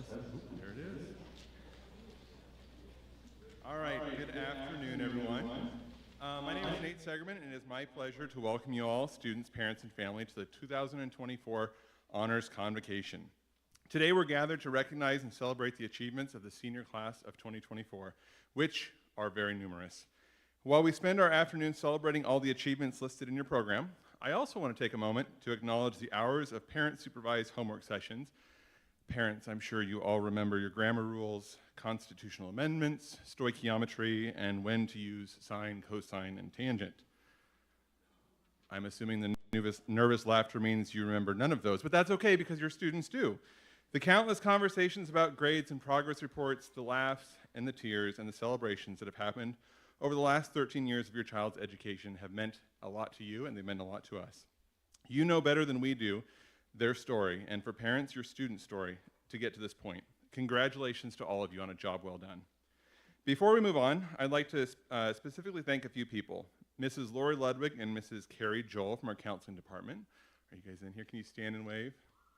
Test. Oop, there it is. All right, good afternoon, everyone. My name is Nate Segerman, and it is my pleasure to welcome you all, students, parents, and family, to the 2024 Honors Convocation. Today, we're gathered to recognize and celebrate the achievements of the senior class of 2024, which are very numerous. While we spend our afternoon celebrating all the achievements listed in your program, I also want to take a moment to acknowledge the hours of parent-supervised homework sessions. Parents, I'm sure you all remember your grammar rules, constitutional amendments, stoichiometry, and when to use sine, cosine, and tangent. I'm assuming the nervous laughter means you remember none of those, but that's okay because your students do. The countless conversations about grades and progress reports, the laughs and the tears and the celebrations that have happened over the last 13 years of your child's education have meant a lot to you, and they've meant a lot to us. You know better than we do their story, and for parents, your student's story, to get to this point. Congratulations to all of you on a job well done. Before we move on, I'd like to specifically thank a few people. Mrs. Lori Ludwig and Mrs. Carrie Joel from our counseling department. Are you guys in here? Can you stand and wave?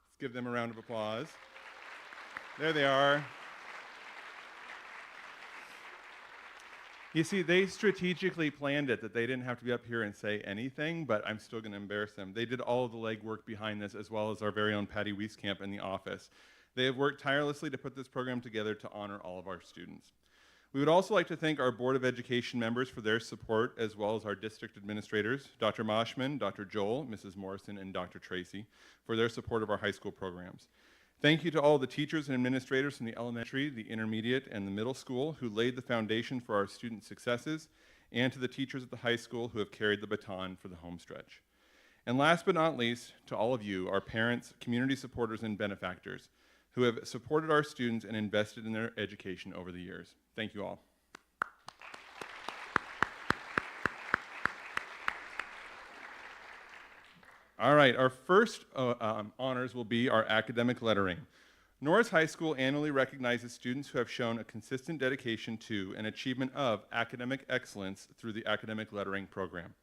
Let's give them a round of applause. There they are. You see, they strategically planned it that they didn't have to be up here and say anything, but I'm still going to embarrass them. They did all of the legwork behind this, as well as our very own Patty Wieskamp in the office. They have worked tirelessly to put this program together to honor all of our students. We would also like to thank our Board of Education members for their support, as well as our district administrators, Dr. Moshman, Dr. Joel, Mrs. Morrison, and Dr. Tracy, for their support of our high school programs. Thank you to all the teachers and administrators in the elementary, the intermediate, and the middle school who laid the foundation for our student successes, and to the teachers at the high school who have carried the baton for the home stretch. And last but not least, to all of you, our parents, community supporters, and benefactors who have supported our students and invested in their education over the years. Thank you all. All right, our first honors will be our academic lettering. Norris High School annually recognizes students who have shown a consistent dedication to and achievement of academic excellence through the academic lettering program.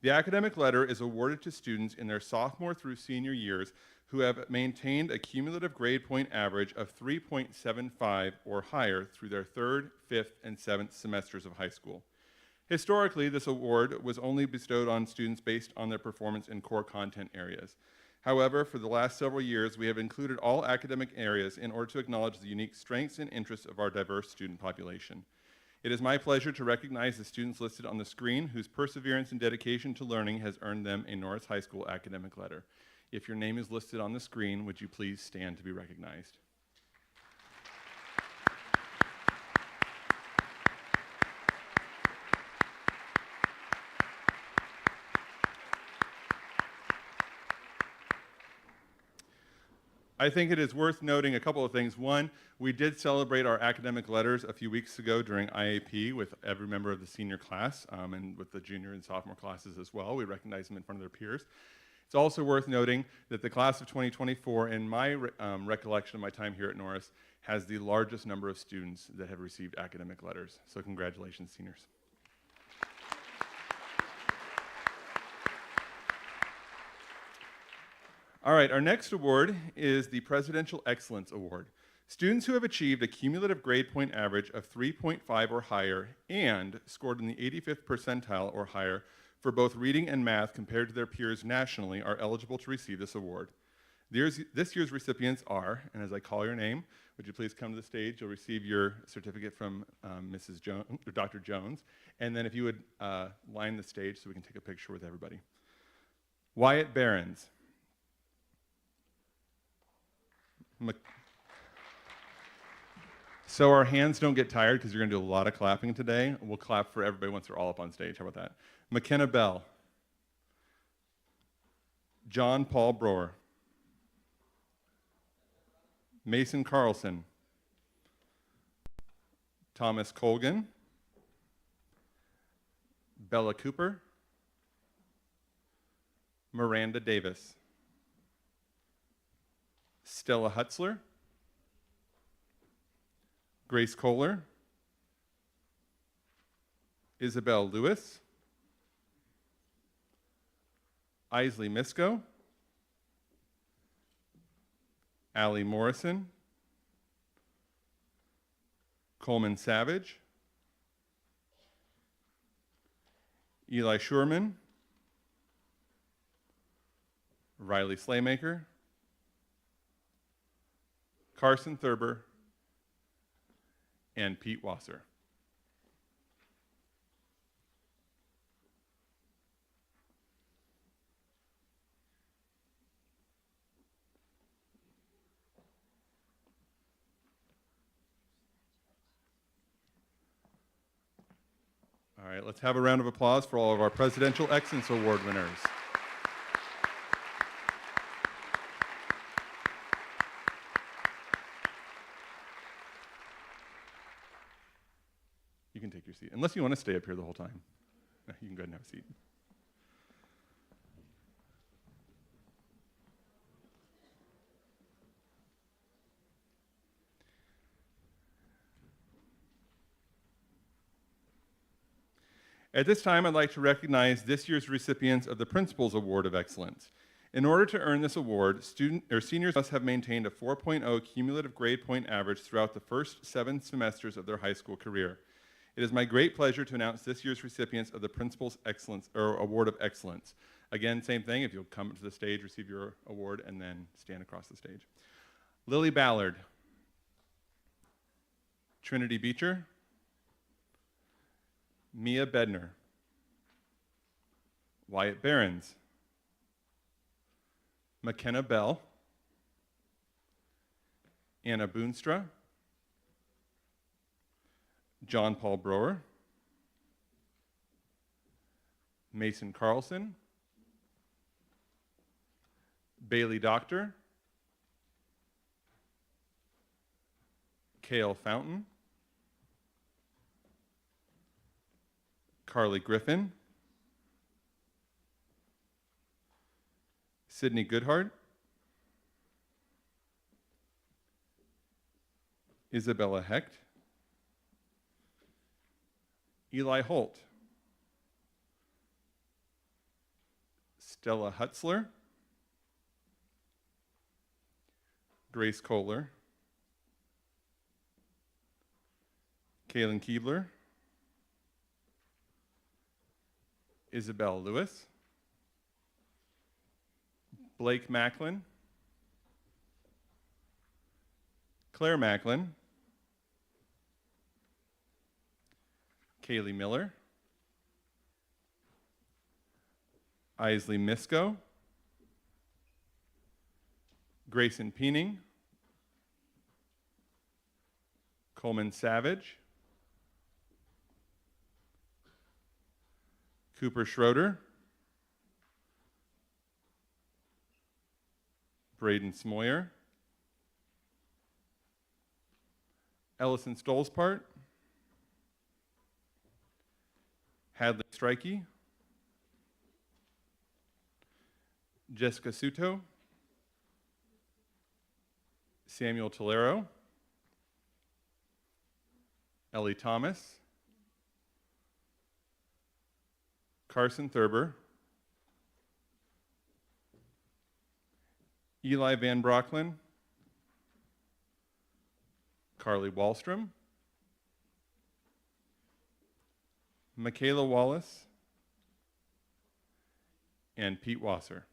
The academic letter is awarded to students in their sophomore through senior years who have maintained a cumulative grade point average of 3.75 or higher through their third, fifth, and seventh semesters of high school. Historically, this award was only bestowed on students based on their performance in core content areas. However, for the last several years, we have included all academic areas in order to acknowledge the unique strengths and interests of our diverse student population. It is my pleasure to recognize the students listed on the screen whose perseverance and dedication to learning has earned them a Norris High School academic letter. If your name is listed on the screen, would you please stand to be recognized? I think it is worth noting a couple of things. One, we did celebrate our academic letters a few weeks ago during IAP with every member of the senior class and with the junior and sophomore classes as well. We recognized them in front of their peers. It's also worth noting that the class of 2024, in my recollection of my time here at Norris, has the largest number of students that have received academic letters. So congratulations, seniors. All right, our next award is the Presidential Excellence Award. Students who have achieved a cumulative grade point average of 3.5 or higher and scored in the 85th percentile or higher for both reading and math compared to their peers nationally are eligible to receive this award. This year's recipients are, and as I call your name, would you please come to the stage? You'll receive your certificate from Mrs. Jones, or Dr. Jones, and then if you would line the stage so we can take a picture with everybody. Wyatt Behrens. So our hands don't get tired because you're going to do a lot of clapping today. We'll clap for everybody once they're all up on stage. How about that? McKenna Bell. John Paul Broer. Mason Carlson. Thomas Colgan. Bella Cooper. Miranda Davis. Stella Hutzler, Grace Kohler, Isabel Lewis, Isley Misko, Allie Morrison, Coleman Savage, Eli Schurman, Riley Slaymaker, Carson Thurber, and Pete Wasser. All right, let's have a round of applause for all of our Presidential Excellence Award winners. You can take your seat, unless you want to stay up here the whole time. No, you can go ahead and have a seat. At this time, I'd like to recognize this year's recipients of the Principal's Award of Excellence. In order to earn this award, seniors must have maintained a 4.0 cumulative grade point average throughout the first 7 semesters of their high school career. It is my great pleasure to announce this year's recipients of the Principal's Excellence or Award of Excellence. Again, same thing, if you'll come to the stage, receive your award, and then stand across the stage. Lily Ballard, Trinity Beecher, Mia Bedner, Wyatt Behrens, McKenna Bell, Anna Boonstra, John Paul Brower, Mason Carlson, Bailey Doctor, Cale Fountain, Carly Griffin, Sydney Goodhart, Isabella Hecht, Eli Holt, Stella Hutzler, Grace Kohler, Kaylin Keebler, Isabel Lewis, Blake Macklin, Claire Macklin, Kaylee Miller, Isley Misko, Grayson Peening, Coleman Savage, Cooper Schroeder, Braden Smoyer, Ellison Stolzpart, Hadley Strikey, Jessica Suto, Samuel Tolero, Ellie Thomas, Carson Thurber, Eli Van Brocklin, Carly Wallstrom, Michaela Wallace, and Pete Wasser.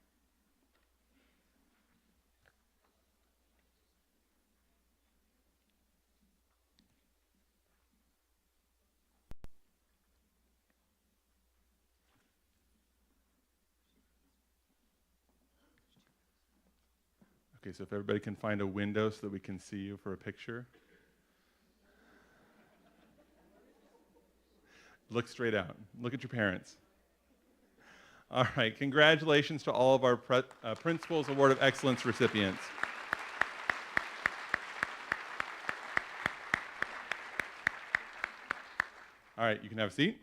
Okay, so if everybody can find a window so that we can see you for a picture. Look straight out. Look at your parents. All right, congratulations to all of our Principal's Award of Excellence recipients. All right, you can have a seat.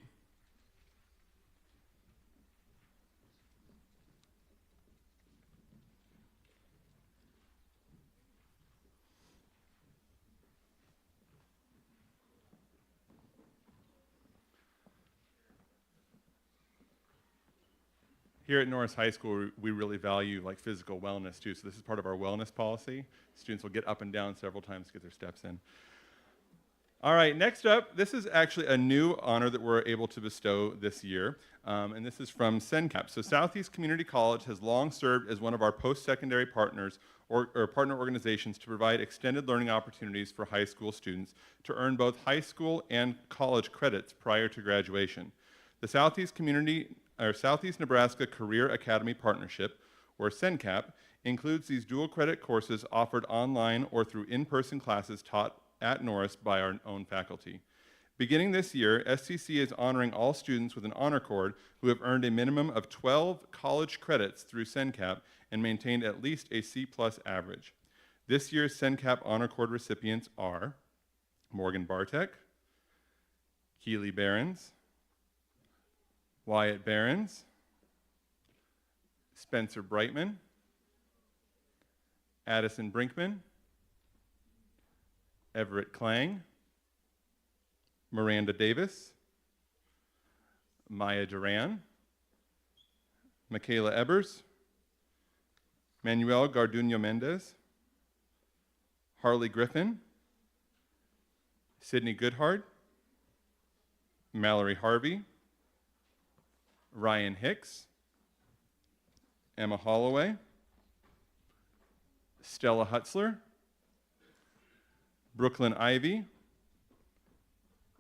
Here at Norris High School, we really value like physical wellness too. So this is part of our wellness policy. Students will get up and down several times to get their steps in. All right, next up, this is actually a new honor that we're able to bestow this year, and this is from CENCAP. So Southeast Community College has long served as one of our post-secondary partners or partner organizations to provide extended learning opportunities for high school students to earn both high school and college credits prior to graduation. The Southeast Nebraska Career Academy Partnership, or CENCAP, includes these dual credit courses offered online or through in-person classes taught at Norris by our own faculty. Beginning this year, SCC is honoring all students with an honor cord who have earned a minimum of 12 college credits through CENCAP and maintained at least a C+ average. This year's CENCAP honor cord recipients are Morgan Bartek, Keely Behrens, Wyatt Behrens, Spencer Brightman, Addison Brinkman, Everett Klang, Miranda Davis, Maya Duran, Michaela Ebers, Manuel Garduño Mendez, Harley Griffin, Sydney Goodhart, Mallory Harvey, Ryan Hicks, Emma Holloway, Stella Hutzler, Brooklyn Ivy,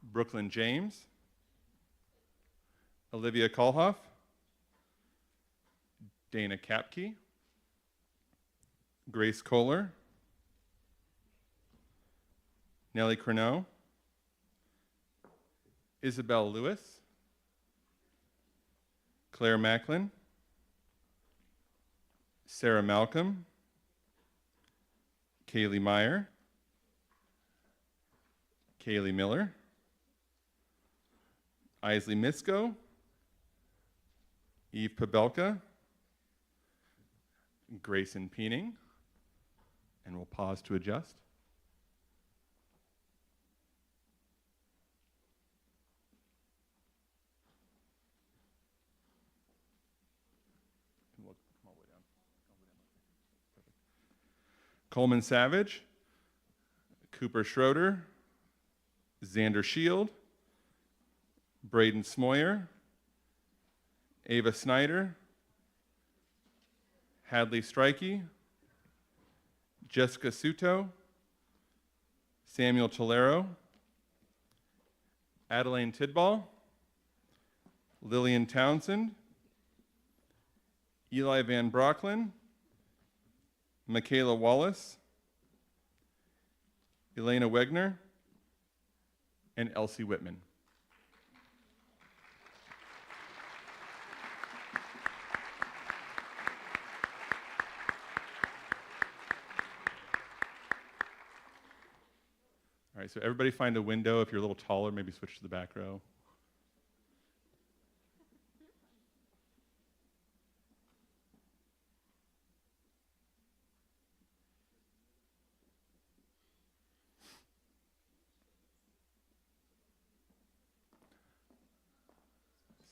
Brooklyn James, Olivia Kolhoff, Dana Kapke, Grace Kohler, Nellie Corneau, Isabel Lewis, Claire Macklin, Sarah Malcolm, Kaylee Meyer, Kaylee Miller, Isley Misko, Eve Pabelka, Grayson Peening, and we'll pause to adjust. Look all the way down. Perfect. Coleman Savage, Cooper Schroeder, Xander Shield, Braden Smoyer, Ava Snyder, Hadley Strikey, Jessica Suto, Samuel Tolero, Adeline Tidball, Lillian Townsend, Eli Van Brocklin, Michaela Wallace, Elena Wegner, and Elsie Whitman. All right, so everybody find a window. If you're a little taller, maybe switch to the back row.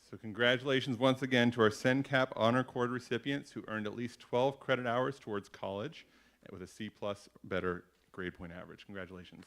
So congratulations once again to our CENCAP Honor Cord recipients who earned at least 12 credit hours towards college with a C+ better grade point average. Congratulations.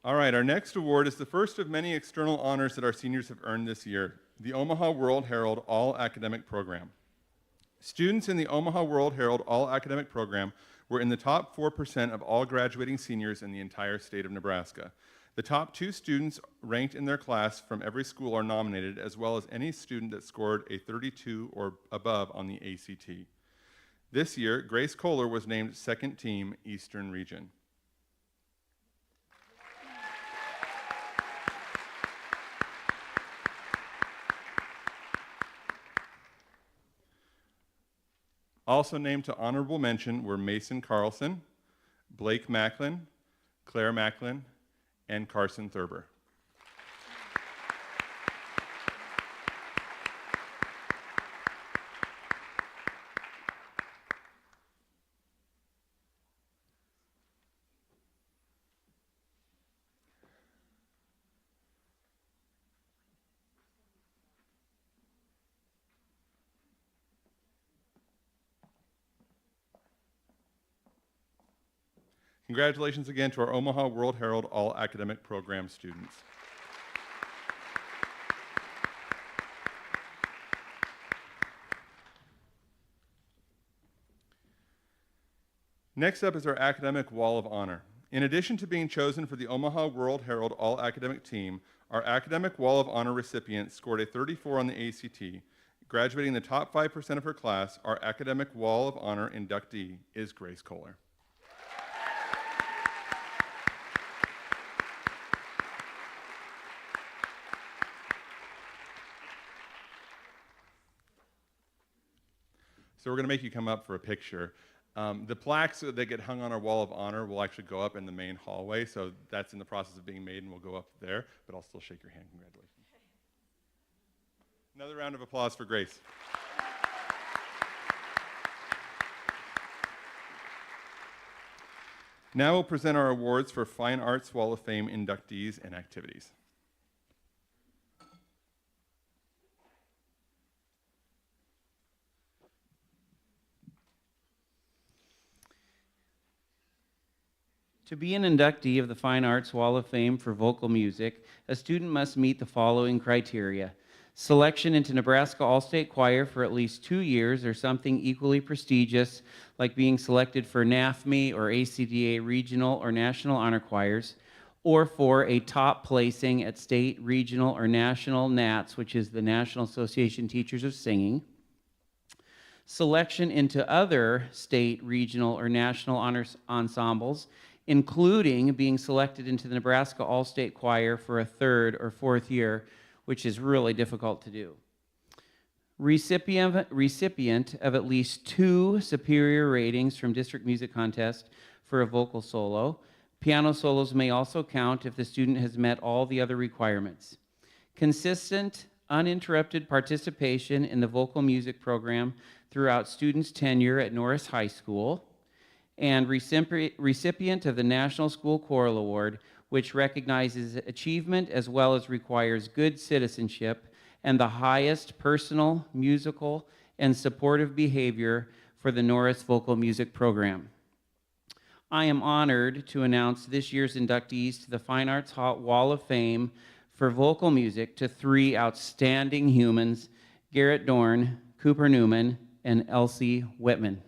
All right, our next award is the first of many external honors that our seniors have earned this year, the Omaha World Herald All Academic Program. Students in the Omaha World Herald All Academic Program were in the top 4% of all graduating seniors in the entire state of Nebraska. The top 2 students ranked in their class from every school are nominated, as well as any student that scored a 32 or above on the ACT. This year, Grace Kohler was named second team Eastern Region. Also named to honorable mention were Mason Carlson, Blake Macklin, Claire Macklin, and Carson Thurber. Congratulations again to our Omaha World Herald All Academic Program students. Next up is our Academic Wall of Honor. In addition to being chosen for the Omaha World Herald All Academic Team, our Academic Wall of Honor recipient scored a 34 on the ACT. Graduating the top 5% of her class, our Academic Wall of Honor inductee is Grace Kohler. So we're going to make you come up for a picture. The plaques that get hung on our Wall of Honor will actually go up in the main hallway, so that's in the process of being made and will go up there, but I'll still shake your hand. Congratulations. Another round of applause for Grace. Now we'll present our awards for Fine Arts Wall of Fame inductees and activities. To be an inductee of the Fine Arts Wall of Fame for vocal music, a student must meet the following criteria: selection into Nebraska All-State Choir for at least 2 years or something equally prestigious, like being selected for NAFME or ACDA regional or national honor choirs, or for a top placing at state, regional, or national NATS, which is the National Association Teachers of Singing. Selection into other state, regional, or national honors ensembles, including being selected into the Nebraska All-State Choir for a 3rd or 4th year, which is really difficult to do. Recipient of at least 2 superior ratings from district music contest for a vocal solo. Piano solos may also count if the student has met all the other requirements. Consistent, uninterrupted participation in the vocal music program throughout students' tenure at Norris High School, and recipient of the National School Choral Award, which recognizes achievement as well as requires good citizenship and the highest personal, musical, and supportive behavior for the Norris Vocal Music Program. I am honored to announce this year's inductees to the Fine Arts Wall of Fame for vocal music to 3 outstanding humans: Garrett Dorn, Cooper Newman, and Elsie Whitman.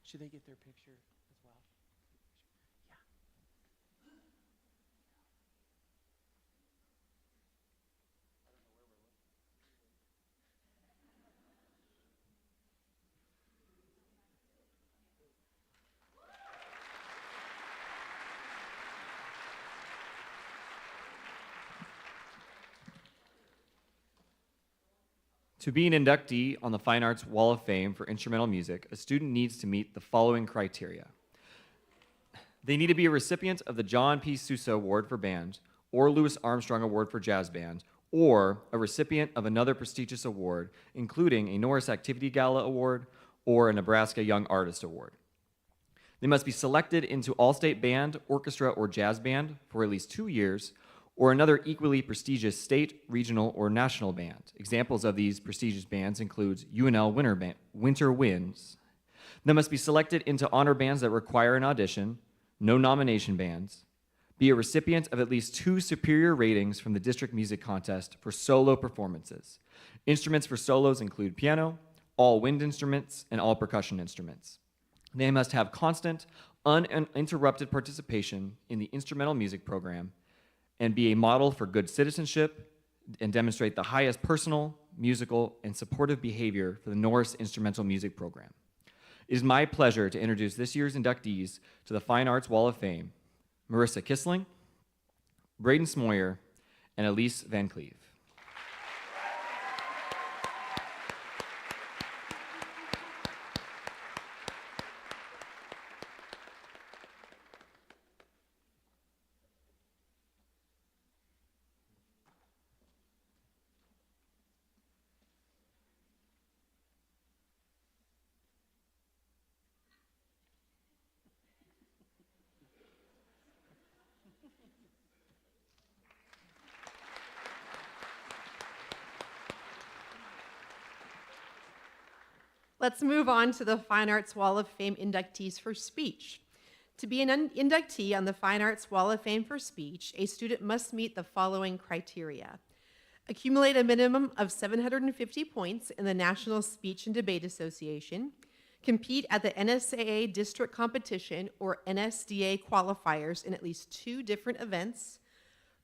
Should they get their picture as well? Yeah. To be an inductee on the Fine Arts Wall of Fame for instrumental music, a student needs to meet the following criteria. They need to be a recipient of the John P. Sousa Award for Band, or Louis Armstrong Award for Jazz Band, or a recipient of another prestigious award, including a Norris Activity Gala Award or a Nebraska Young Artist Award. They must be selected into All-State Band, Orchestra, or Jazz Band for at least 2 years, or another equally prestigious state, regional, or national band. Examples of these prestigious bands include UNL Winter Winds. They must be selected into honor bands that require an audition, no nomination bands, be a recipient of at least 2 superior ratings from the district music contest for solo performances. Instruments for solos include piano, all wind instruments, and all percussion instruments. They must have constant, uninterrupted participation in the instrumental music program and be a model for good citizenship and demonstrate the highest personal, musical, and supportive behavior for the Norris Instrumental Music Program. It is my pleasure to introduce this year's inductees to the Fine Arts Wall of Fame, Marissa Kissling, Braden Smoyer, and Elise Van Cleve. Let's move on to the Fine Arts Wall of Fame inductees for speech. To be an inductee on the Fine Arts Wall of Fame for speech, a student must meet the following criteria. Accumulate a minimum of 750 points in the National Speech and Debate Association, compete at the NSAA district competition or NSDA qualifiers in at least 2 different events,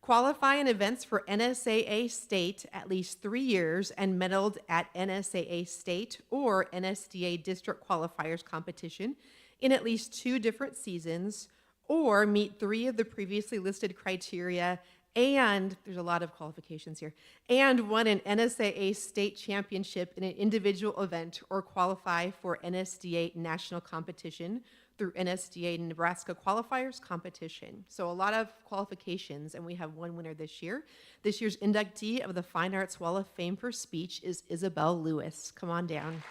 qualify in events for NSAA state at least 3 years and medaled at NSAA state or NSDA district qualifiers competition in at least 2 different seasons, or meet 3 of the previously listed criteria, and there's a lot of qualifications here, and won an NSAA state championship in an individual event or qualify for NSDA national competition through NSDA Nebraska qualifiers competition. So a lot of qualifications, and we have 1 winner this year. This year's inductee of the Fine Arts Wall of Fame for speech is Isabel Lewis. Come on down.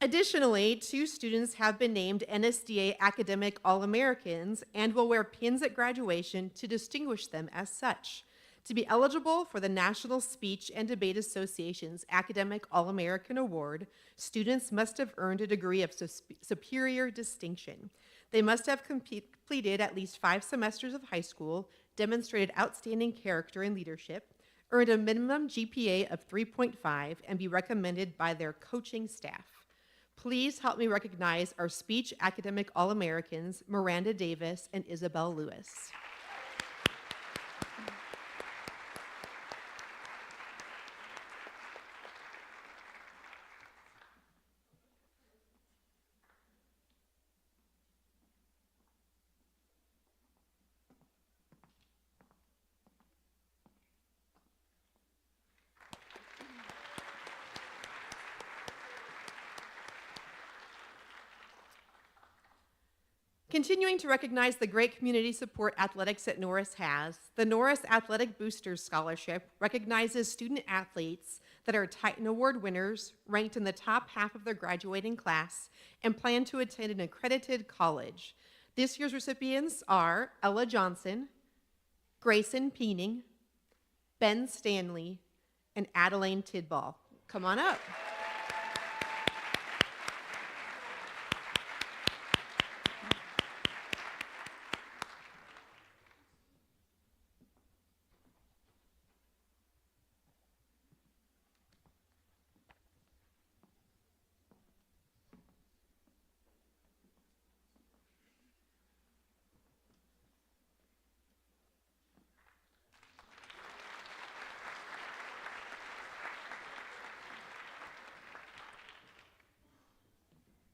Additionally, 2 students have been named NSDA Academic All-Americans and will wear pins at graduation to distinguish them as such. To be eligible for the National Speech and Debate Association's Academic All-American Award, students must have earned a degree of superior distinction. They must have completed at least 5 semesters of high school, demonstrated outstanding character and leadership, earned a minimum GPA of 3.5, and be recommended by their coaching staff. Please help me recognize our Speech Academic All-Americans, Miranda Davis and Isabel Lewis. Continuing to recognize the great community support athletics that Norris has, the Norris Athletic Boosters Scholarship recognizes student athletes that are Titan Award winners, ranked in the top half of their graduating class, and plan to attend an accredited college. This year's recipients are Ella Johnson, Grayson Peening, Ben Stanley, and Adeline Tidball. Come on up.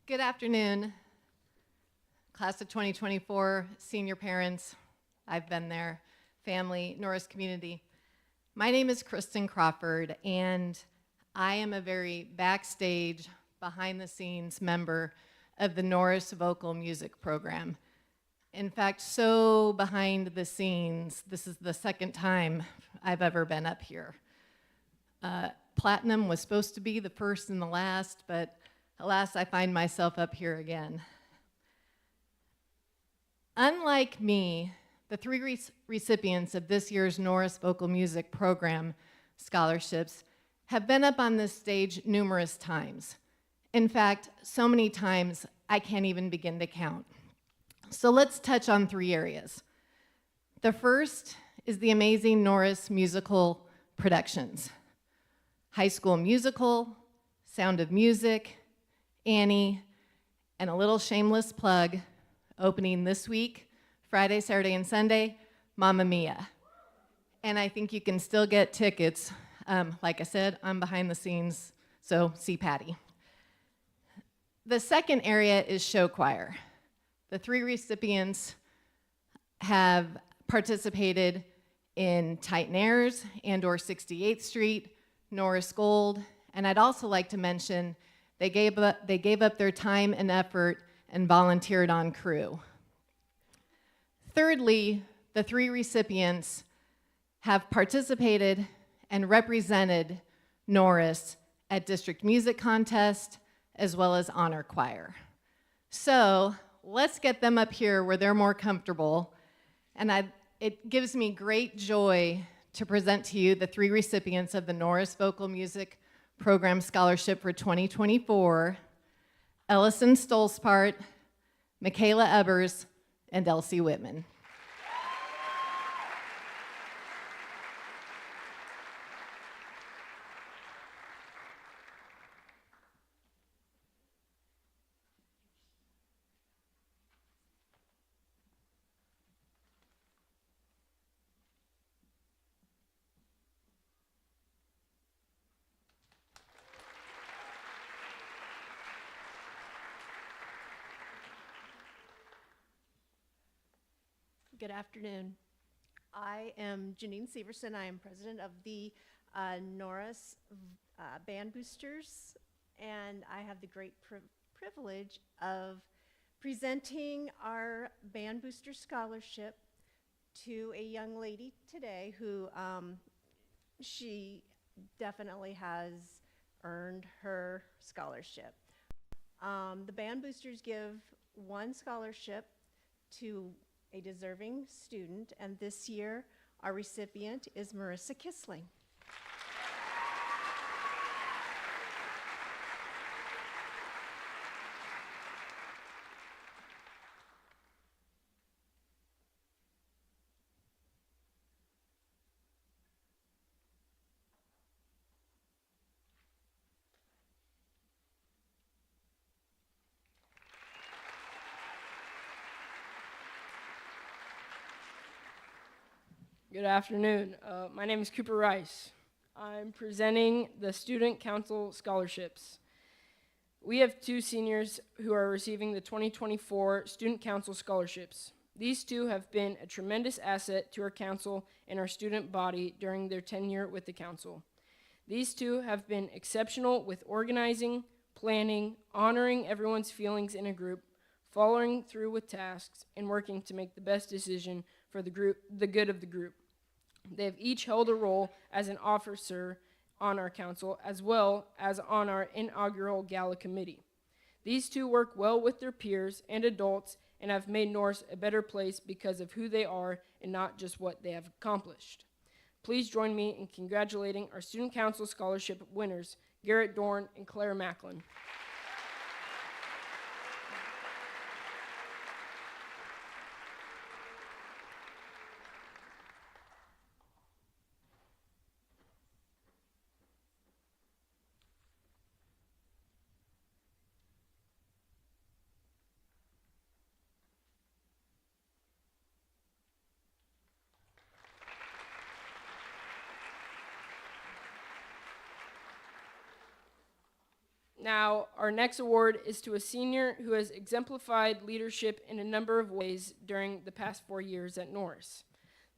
Good afternoon, class of 2024, senior parents, I've been there, family, Norris community. My name is Kristen Crawford, and I am a very backstage, behind-the-scenes member of the Norris Vocal Music Program. In fact, so behind the scenes, this is the 2nd time I've ever been up here. Platinum was supposed to be the first and the last, but alas, I find myself up here again. Unlike me, the 3 recipients of this year's Norris Vocal Music Program scholarships have been up on this stage numerous times. In fact, so many times I can't even begin to count. So let's touch on 3 areas. The first is the amazing Norris musical productions. High School Musical, Sound of Music, Annie, and a little shameless plug, opening this week, Friday, Saturday, and Sunday, Mamma Mia. And I think you can still get tickets. Like I said, I'm behind the scenes, so see Patty. The second area is show choir. The 3 recipients have participated in Titanairs and/or 68th Street, Norris Gold, and I'd also like to mention they gave up their time and effort and volunteered on crew. Thirdly, the 3 recipients have participated and represented Norris at district music contest as well as honor choir. So let's get them up here where they're more comfortable. And it gives me great joy to present to you the 3 recipients of the Norris Vocal Music Program Scholarship for 2024, Ellison Stolzpart, Michaela Ebbers, and Elsie Whitman. Good afternoon. I am Janine Severson. I am president of the Norris Band Boosters, and I have the great privilege of presenting our Band Booster Scholarship to a young lady today who she definitely has earned her scholarship. The Band Boosters give 1 scholarship to a deserving student, and this year our recipient is Marissa Kissling. Good afternoon. My name is Cooper Rice. I'm presenting the Student Council Scholarships. We have 2 seniors who are receiving the 2024 Student Council Scholarships. These 2 have been a tremendous asset to our council and our student body during their tenure with the council. These 2 have been exceptional with organizing, planning, honoring everyone's feelings in a group, following through with tasks, and working to make the best decision for the good of the group. They have each held a role as an officer on our council as well as on our inaugural gala committee. These 2 work well with their peers and adults and have made Norris a better place because of who they are and not just what they have accomplished. Please join me in congratulating our Student Council Scholarship winners, Garrett Dorn and Claire Macklin. Now, our next award is to a senior who has exemplified leadership in a number of ways during the past 4 years at Norris.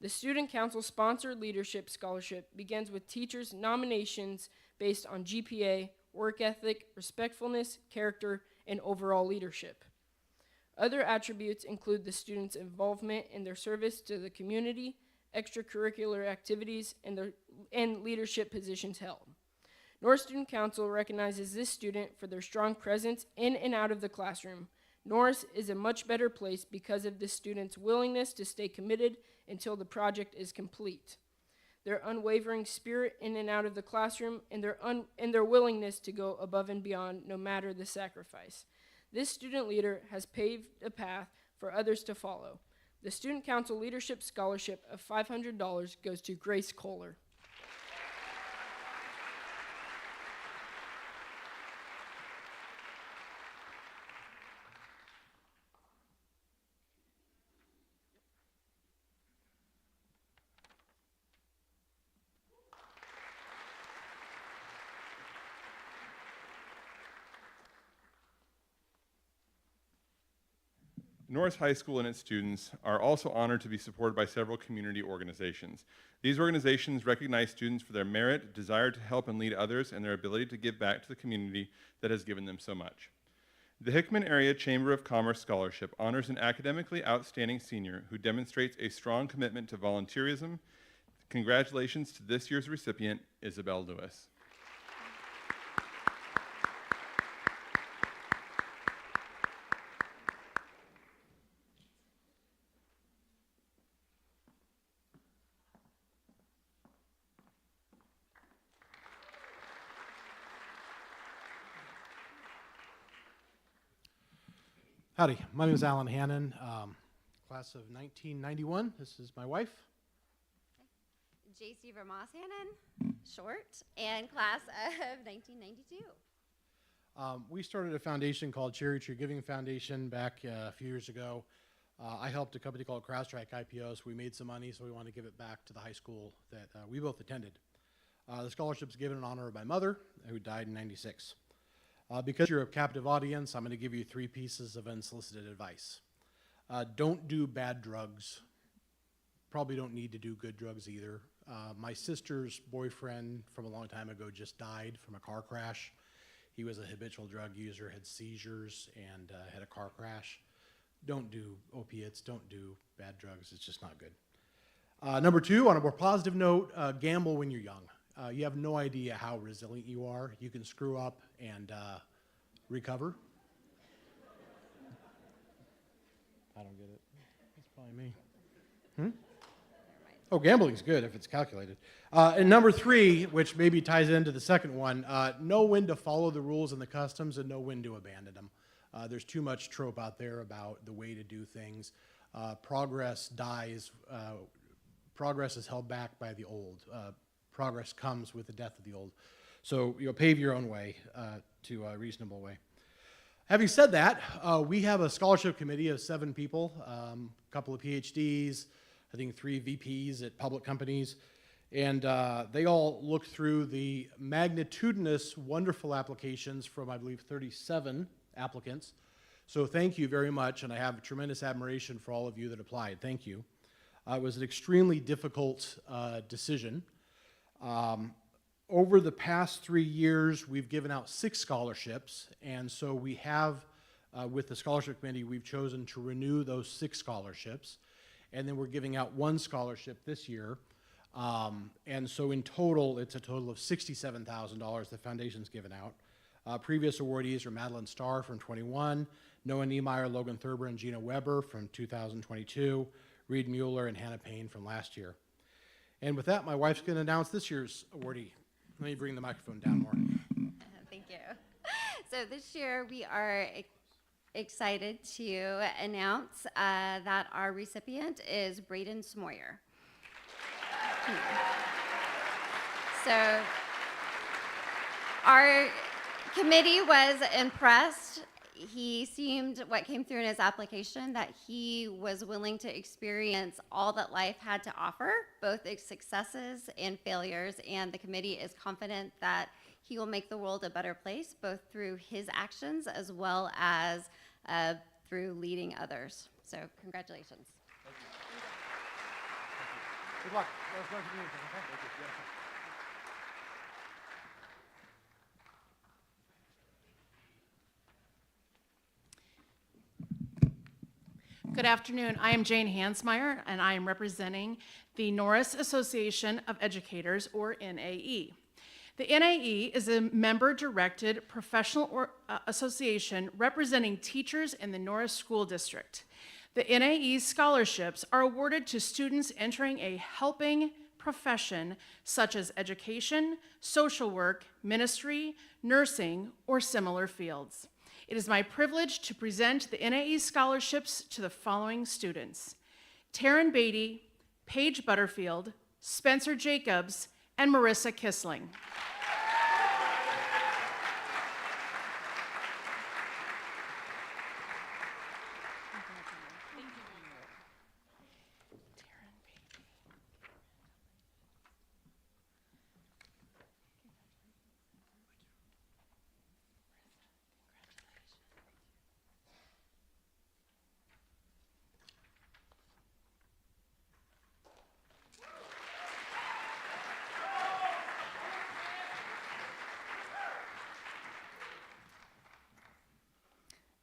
The Student Council Sponsored Leadership Scholarship begins with teachers' nominations based on GPA, work ethic, respectfulness, character, and overall leadership. Other attributes include the student's involvement in their service to the community, extracurricular activities, and leadership positions held. Norris Student Council recognizes this student for their strong presence in and out of the classroom. Norris is a much better place because of this student's willingness to stay committed until the project is complete. Their unwavering spirit in and out of the classroom and their willingness to go above and beyond no matter the sacrifice. This student leader has paved a path for others to follow. The Student Council Leadership Scholarship of $500 goes to Grace Kohler. Norris High School and its students are also honored to be supported by several community organizations. These organizations recognize students for their merit, desire to help and lead others, and their ability to give back to the community that has given them so much. The Hickman Area Chamber of Commerce Scholarship honors an academically outstanding senior who demonstrates a strong commitment to volunteerism. Congratulations to this year's recipient, Isabel Lewis. Howdy, my name is Alan Hannon, class of 1991. This is my wife. JC Vermoss Hannon, short, and class of 1992. We started a foundation called Cherry Tree Giving Foundation back a few years ago. I helped a company called CrowdStrike IPO, so we made some money, so we wanted to give it back to the high school that we both attended. The scholarship's given in honor of my mother, who died in '96. Because you're a captive audience, I'm going to give you 3 pieces of unsolicited advice. Don't do bad drugs. Probably don't need to do good drugs either. My sister's boyfriend from a long time ago just died from a car crash. He was a habitual drug user, had seizures, and had a car crash. Don't do opiates, don't do bad drugs, it's just not good. Number 2, on a more positive note, gamble when you're young. You have no idea how resilient you are. You can screw up and recover. I don't get it. That's probably me. Oh, gambling's good if it's calculated. And number 3, which maybe ties into the second one, know when to follow the rules and the customs and know when to abandon them. There's too much trope out there about the way to do things. Progress dies. Progress is held back by the old. Progress comes with the death of the old. So pave your own way to a reasonable way. Having said that, we have a scholarship committee of 7 people, a couple of PhDs, I think 3 VPs at public companies, and they all looked through the magnitudinous, wonderful applications from, I believe, 37 applicants. So thank you very much, and I have tremendous admiration for all of you that applied. Thank you. It was an extremely difficult decision. Over the past 3 years, we've given out 6 scholarships, and so we have, with the scholarship committee, we've chosen to renew those 6 scholarships, and then we're giving out 1 scholarship this year, and so in total, it's a total of $67,000 the foundation's given out. Previous awardees are Madeline Starr from '21, Noah Niemeyer, Logan Thurber, and Gina Weber from 2022, Reed Mueller, and Hannah Payne from last year. And with that, my wife's going to announce this year's awardee. Let me bring the microphone down more. Thank you. So this year we are excited to announce that our recipient is Braden Smoyer. So our committee was impressed. He seemed, what came through in his application, that he was willing to experience all that life had to offer, both its successes and failures, and the committee is confident that he will make the world a better place, both through his actions as well as through leading others. So congratulations. Thank you. Good luck. Let's go to the meeting, okay? Thank you. Good afternoon. I am Jane Hansmeyer, and I am representing the Norris Association of Educators, or NAE. The NAE is a member-directed professional association representing teachers in the Norris School District. The NAE's scholarships are awarded to students entering a helping profession such as education, social work, ministry, nursing, or similar fields. It is my privilege to present the NAE scholarships to the following students: Taryn Beatty, Paige Butterfield, Spencer Jacobs, and Marissa Kissling.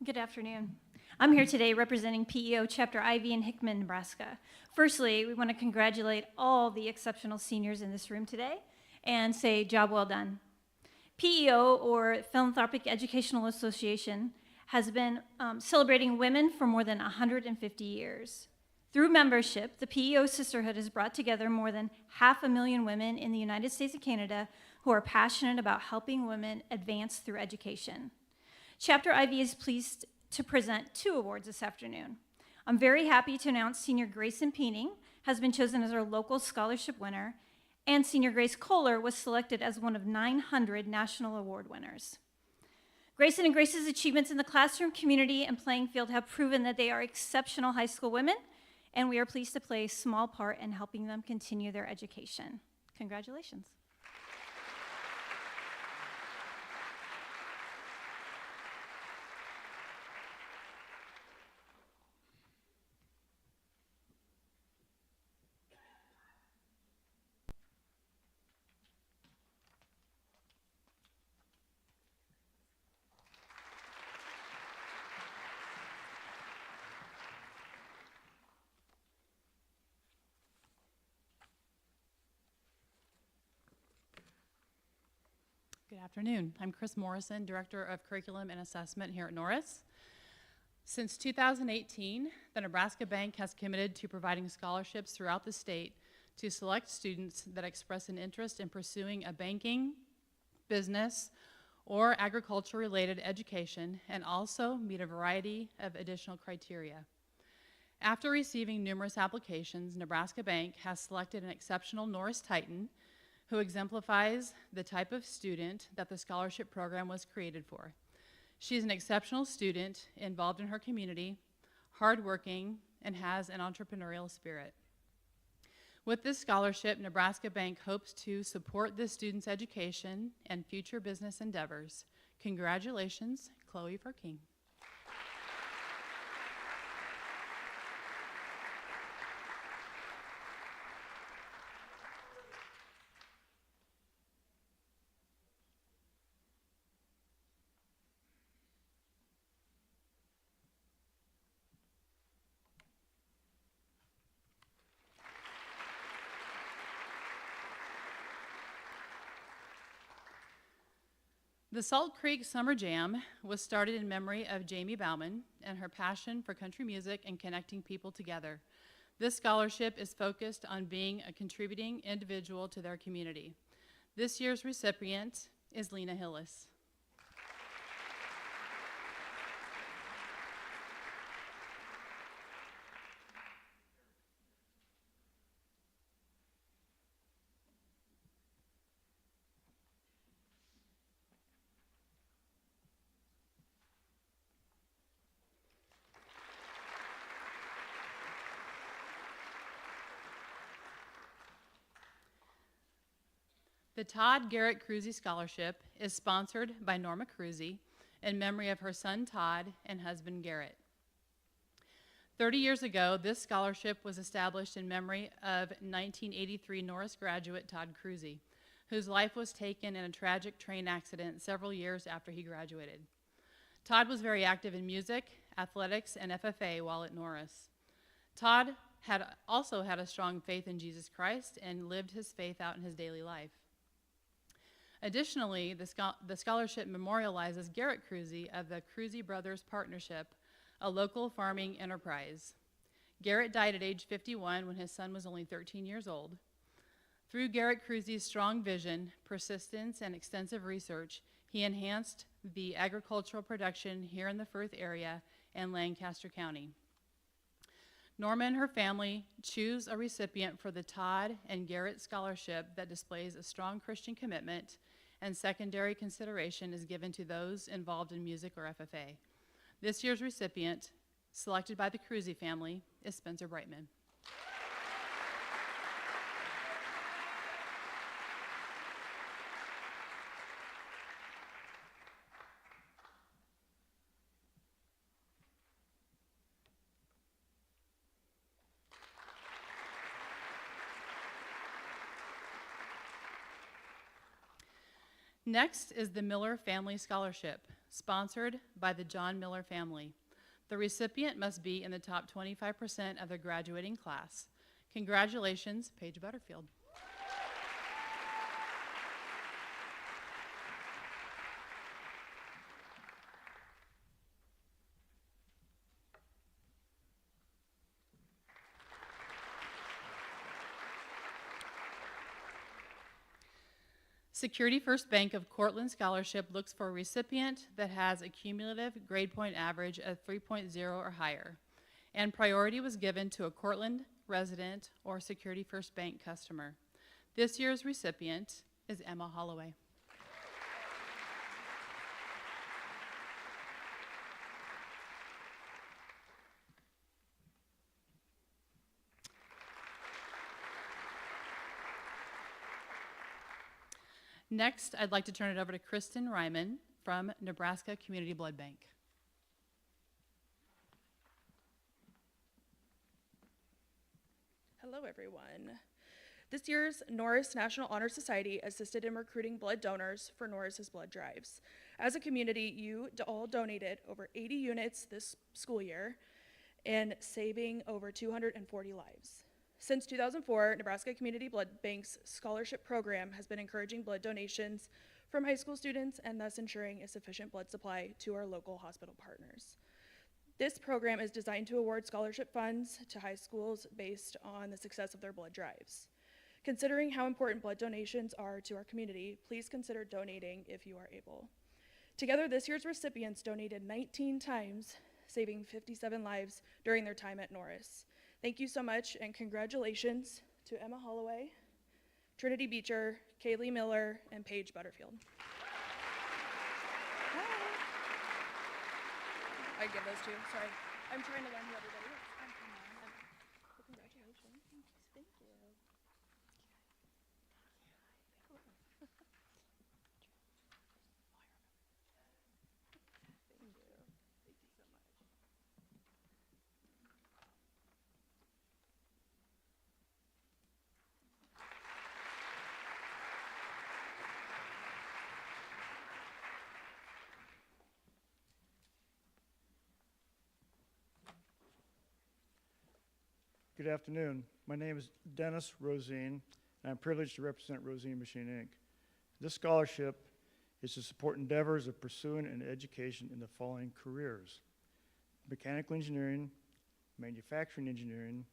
Good afternoon. I'm here today representing PEO Chapter IV in Hickman, Nebraska. Firstly, we want to congratulate all the exceptional seniors in this room today and say job well done. PEO, or Philanthropic Educational Association, has been celebrating women for more than 150 years. Through membership, the PEO Sisterhood has brought together more than 500,000 women in the United States and Canada who are passionate about helping women advance through education. Chapter IV is pleased to present 2 awards this afternoon. I'm very happy to announce Senior Grayson Peening has been chosen as our local scholarship winner, and Senior Grace Kohler was selected as one of 900 national award winners. Grayson and Grace's achievements in the classroom, community, and playing field have proven that they are exceptional high school women, and we are pleased to play a small part in helping them continue their education. Congratulations. Good afternoon. I'm Chris Morrison, Director of Curriculum and Assessment here at Norris. Since 2018, the Nebraska Bank has committed to providing scholarships throughout the state to select students that express an interest in pursuing a banking, business, or agriculture-related education, and also meet a variety of additional criteria. After receiving numerous applications, Nebraska Bank has selected an exceptional Norris Titan who exemplifies the type of student that the scholarship program was created for. She is an exceptional student involved in her community, hardworking, and has an entrepreneurial spirit. With this scholarship, Nebraska Bank hopes to support this student's education and future business endeavors. Congratulations, Chloe Firking. The Salt Creek Summer Jam was started in memory of Jamie Bauman and her passion for country music and connecting people together. This scholarship is focused on being a contributing individual to their community. This year's recipient is Lena Hillis. The Todd Garrett Cruzy Scholarship is sponsored by Norma Cruzy in memory of her son Todd and husband Garrett. 30 years ago, this scholarship was established in memory of 1983 Norris graduate Todd Cruzy, whose life was taken in a tragic train accident several years after he graduated. Todd was very active in music, athletics, and FFA while at Norris. Todd also had a strong faith in Jesus Christ and lived his faith out in his daily life. Additionally, the scholarship memorializes Garrett Cruzy of the Cruzy Brothers Partnership, a local farming enterprise. Garrett died at age 51 when his son was only 13 years old. Through Garrett Cruzy's strong vision, persistence, and extensive research, he enhanced the agricultural production here in the Firth area and Lancaster County. Norma and her family choose a recipient for the Todd and Garrett Scholarship that displays a strong Christian commitment, and secondary consideration is given to those involved in music or FFA. This year's recipient, selected by the Cruzy family, is Spencer Brightman. Next is the Miller Family Scholarship. sponsored by the John Miller family. The recipient must be in the top 25% of the graduating class. Congratulations, Paige Butterfield. Security First Bank of Cortland Scholarship looks for a recipient that has a cumulative grade point average of 3.0 or higher, and priority was given to a Cortland resident or Security First Bank customer. This year's recipient is Emma Holloway. Next, I'd like to turn it over to Kristen Ryman from Nebraska Community Blood Bank. Hello, everyone. This year's Norris National Honor Society assisted in recruiting blood donors for Norris's blood drives. As a community, you all donated over 80 units this school year and saving over 240 lives. Since 2004, Nebraska Community Blood Bank's scholarship program has been encouraging blood donations from high school students and thus ensuring a sufficient blood supply to our local hospital partners. This program is designed to award scholarship funds to high schools based on the success of their blood drives. Considering how important blood donations are to our community, please consider donating if you are able. Together, this year's recipients donated 19 times, saving 57 lives during their time at Norris. Thank you so much, and congratulations to Emma Holloway, Trinity Beecher, Kaylee Miller, and Paige Butterfield. Hi. I give those to you, sorry. I'm trying to learn who everybody is. Well, congratulations. Thank you. Thank you. Thank you so much. Good afternoon. My name is Dennis Rosine, and I'm privileged to represent Rosine Machine Inc. This scholarship is to support endeavors of pursuing an education in the following careers: mechanical engineering, manufacturing engineering,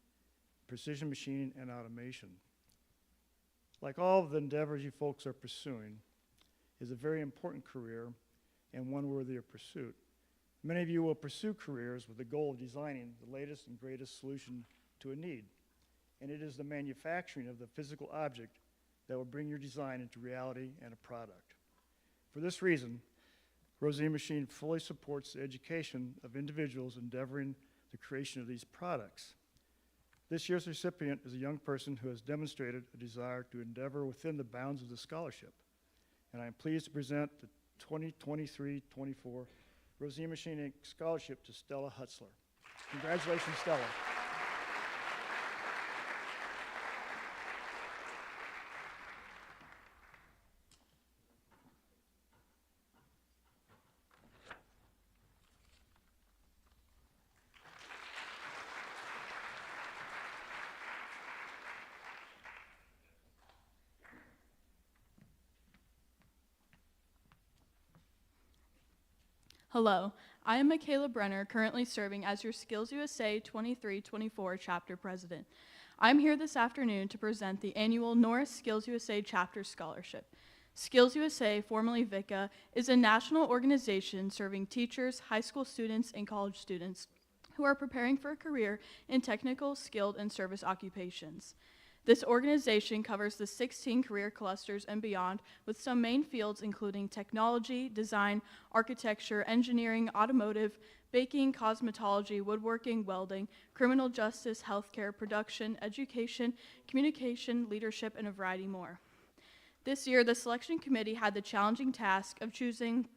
precision machining, and automation. Like all of the endeavors you folks are pursuing, is a very important career and one worthy of pursuit. Many of you will pursue careers with the goal of designing the latest and greatest solution to a need, and it is the manufacturing of the physical object that will bring your design into reality and a product. For this reason, Rosine Machine fully supports the education of individuals endeavoring the creation of these products. This year's recipient is a young person who has demonstrated a desire to endeavor within the bounds of the scholarship, and I am pleased to present the 2023-24 Rosine Machine Inc. Scholarship to Stella Hutzler. Congratulations, Stella. Hello, I am Michaela Brenner, currently serving as your Skills USA 23-24 Chapter President. I'm here this afternoon to present the annual Norris Skills USA Chapter Scholarship. Skills USA, formerly VICA, is a national organization serving teachers, high school students, and college students who are preparing for a career in technical, skilled, and service occupations. This organization covers the 16 career clusters and beyond, with some main fields including technology, design, architecture, engineering, automotive, baking, cosmetology, woodworking, welding, criminal justice, healthcare, production, education, communication, leadership, and a variety more. This year, the selection committee had the challenging task of choosing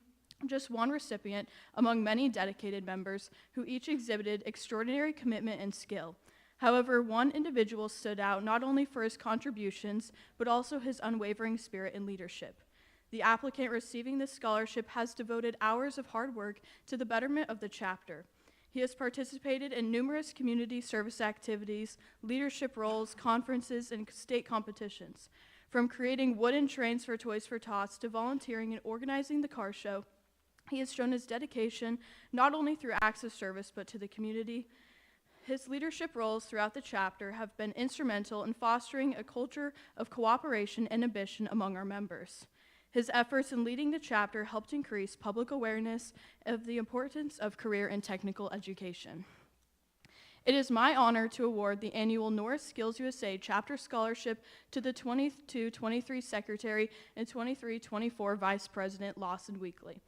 just one recipient among many dedicated members who each exhibited extraordinary commitment and skill. However, one individual stood out not only for his contributions, but also his unwavering spirit and leadership. The applicant receiving this scholarship has devoted hours of hard work to the betterment of the chapter. He has participated in numerous community service activities, leadership roles, conferences, and state competitions. From creating wooden trains for Toys for Tots to volunteering and organizing the car show, he has shown his dedication not only through acts of service but to the community. His leadership roles throughout the chapter have been instrumental in fostering a culture of cooperation and ambition among our members. His efforts in leading the chapter helped increase public awareness of the importance of career and technical education. It is my honor to award the annual Norris Skills USA Chapter Scholarship to the 22-23 Secretary and 23-24 Vice President Lawson Weekly.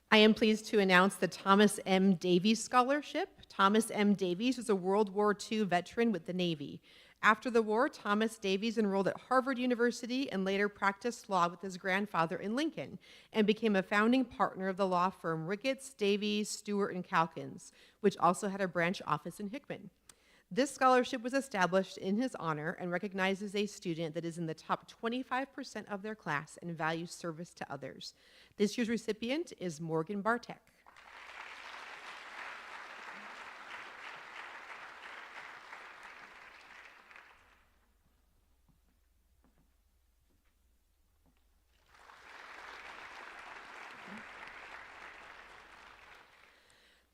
I am pleased to announce the Thomas M. Davies Scholarship. Thomas M. Davies was a World War II veteran with the Navy. After the war, Thomas Davies enrolled at Harvard University and later practiced law with his grandfather in Lincoln and became a founding partner of the law firm Ricketts, Davies, Stewart, and Calkins, which also had a branch office in Hickman. This scholarship was established in his honor and recognizes a student that is in the top 25% of their class and values service to others. This year's recipient is Morgan Bartek.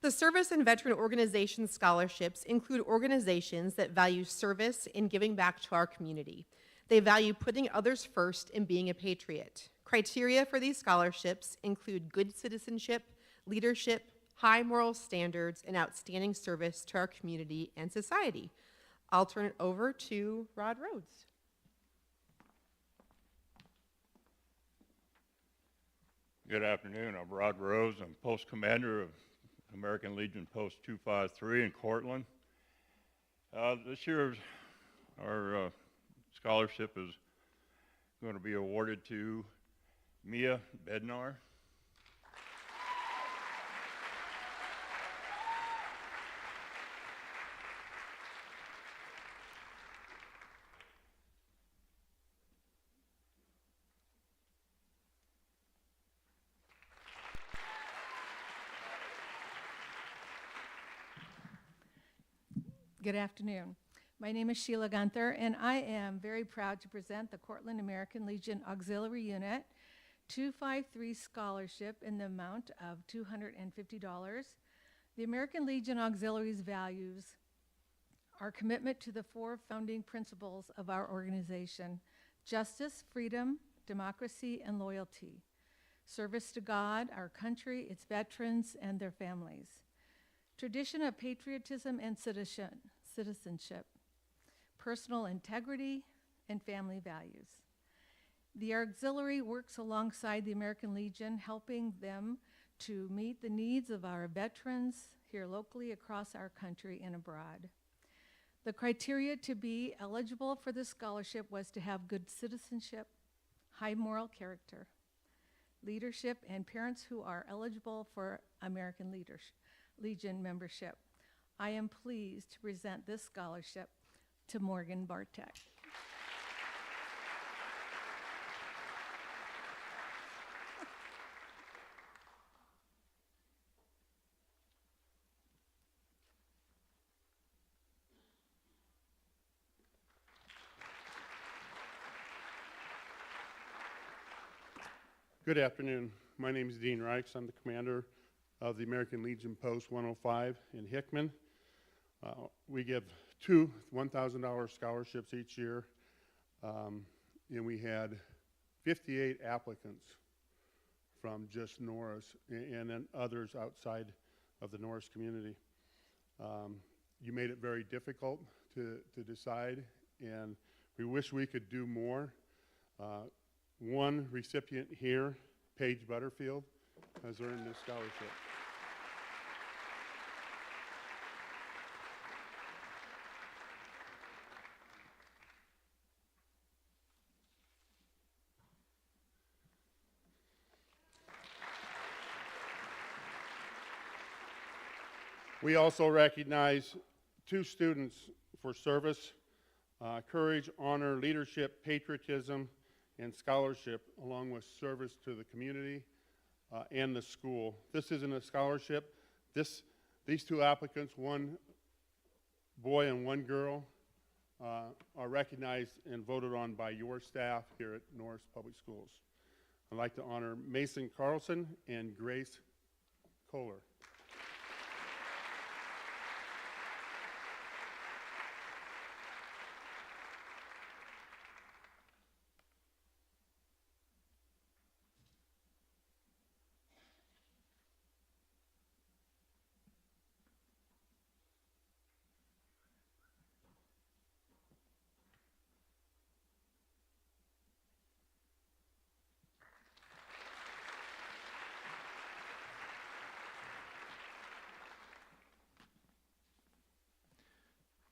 The Service and Veteran Organization scholarships include organizations that value service and giving back to our community. They value putting others first and being a patriot. Criteria for these scholarships include good citizenship, leadership, high moral standards, and outstanding service to our community and society. I'll turn it over to Rod Rhodes. Good afternoon. I'm Rod Rhodes. I'm Post Commander of American Legion Post 253 in Cortland. This year, our scholarship is going to be awarded to Mia Bednar. Good afternoon. My name is Sheila Gunther, and I am very proud to present the Cortland American Legion Auxiliary Unit 253 Scholarship in the amount of $250. The American Legion Auxiliaries values our commitment to the four founding principles of our organization: justice, freedom, democracy, and loyalty; service to God, our country, its veterans, and their families; tradition of patriotism and citizenship; personal integrity, and family values. The auxiliary works alongside the American Legion, helping them to meet the needs of our veterans here locally, across our country, and abroad. The criteria to be eligible for this scholarship was to have good citizenship, high moral character, leadership, and parents who are eligible for American Legion membership. I am pleased to present this scholarship to Morgan Bartek. Good afternoon. My name is Dean Reichs. I'm the commander of the American Legion Post 105 in Hickman. We give two $1,000 scholarships each year, and we had 58 applicants from just Norris and then others outside of the Norris community. You made it very difficult to decide, and we wish we could do more. One recipient here, Paige Butterfield, has earned this scholarship. We also recognize 2 students for service, courage, honor, leadership, patriotism, and scholarship, along with service to the community and the school. This isn't a scholarship. These 2 applicants, one boy and one girl, are recognized and voted on by your staff here at Norris Public Schools. I'd like to honor Mason Carlson and Grace Kohler.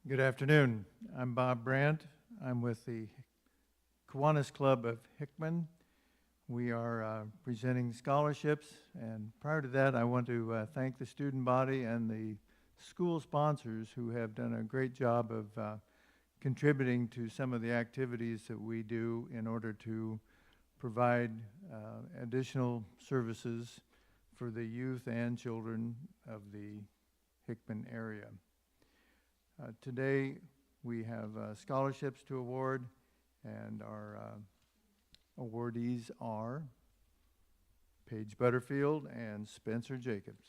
Good afternoon. I'm Bob Brandt. I'm with the Kiwanis Club of Hickman. We are presenting scholarships, and prior to that, I want to thank the student body and the school sponsors who have done a great job of contributing to some of the activities that we do in order to provide additional services for the youth and children of the Hickman area. Today, we have scholarships to award, and our awardees are Paige Butterfield and Spencer Jacobs.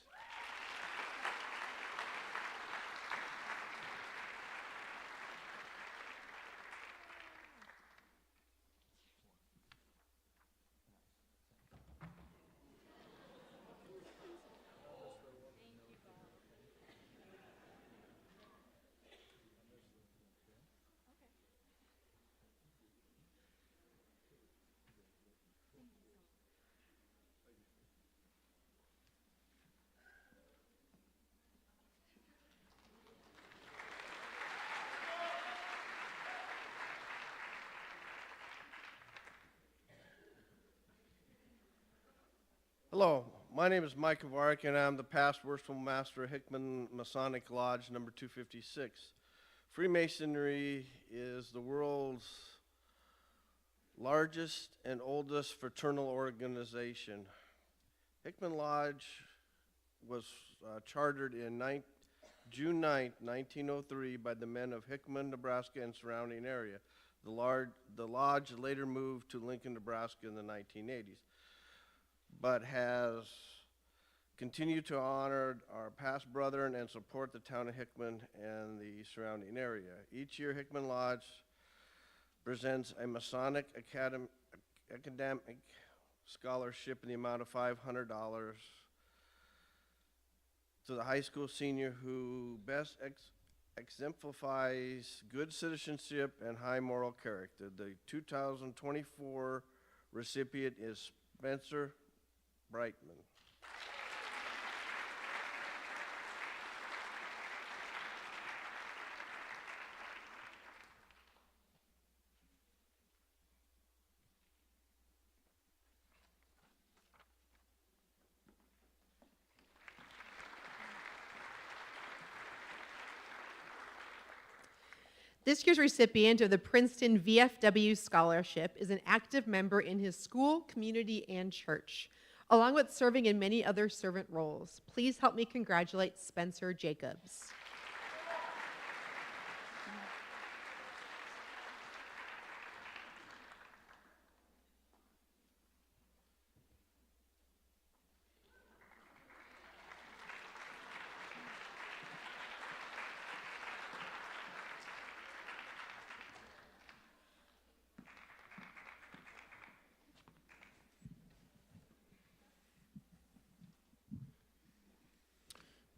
Hello, my name is Mike Kavarik, and I'm the past worshipful master of Hickman Masonic Lodge number 256. Freemasonry is the world's largest and oldest fraternal organization. Hickman Lodge was chartered in June 9, 1903 by the men of Hickman, Nebraska and surrounding area. The lodge later moved to Lincoln, Nebraska in the 1980s, but has continued to honor our past brethren and support the town of Hickman and the surrounding area. Each year, Hickman Lodge presents a Masonic academic scholarship in the amount of $500 to the high school senior who best exemplifies good citizenship and high moral character. The 2024 recipient is Spencer Brightman. This year's recipient of the Princeton VFW Scholarship is an active member in his school, community, and church, along with serving in many other servant roles. Please help me congratulate Spencer Jacobs.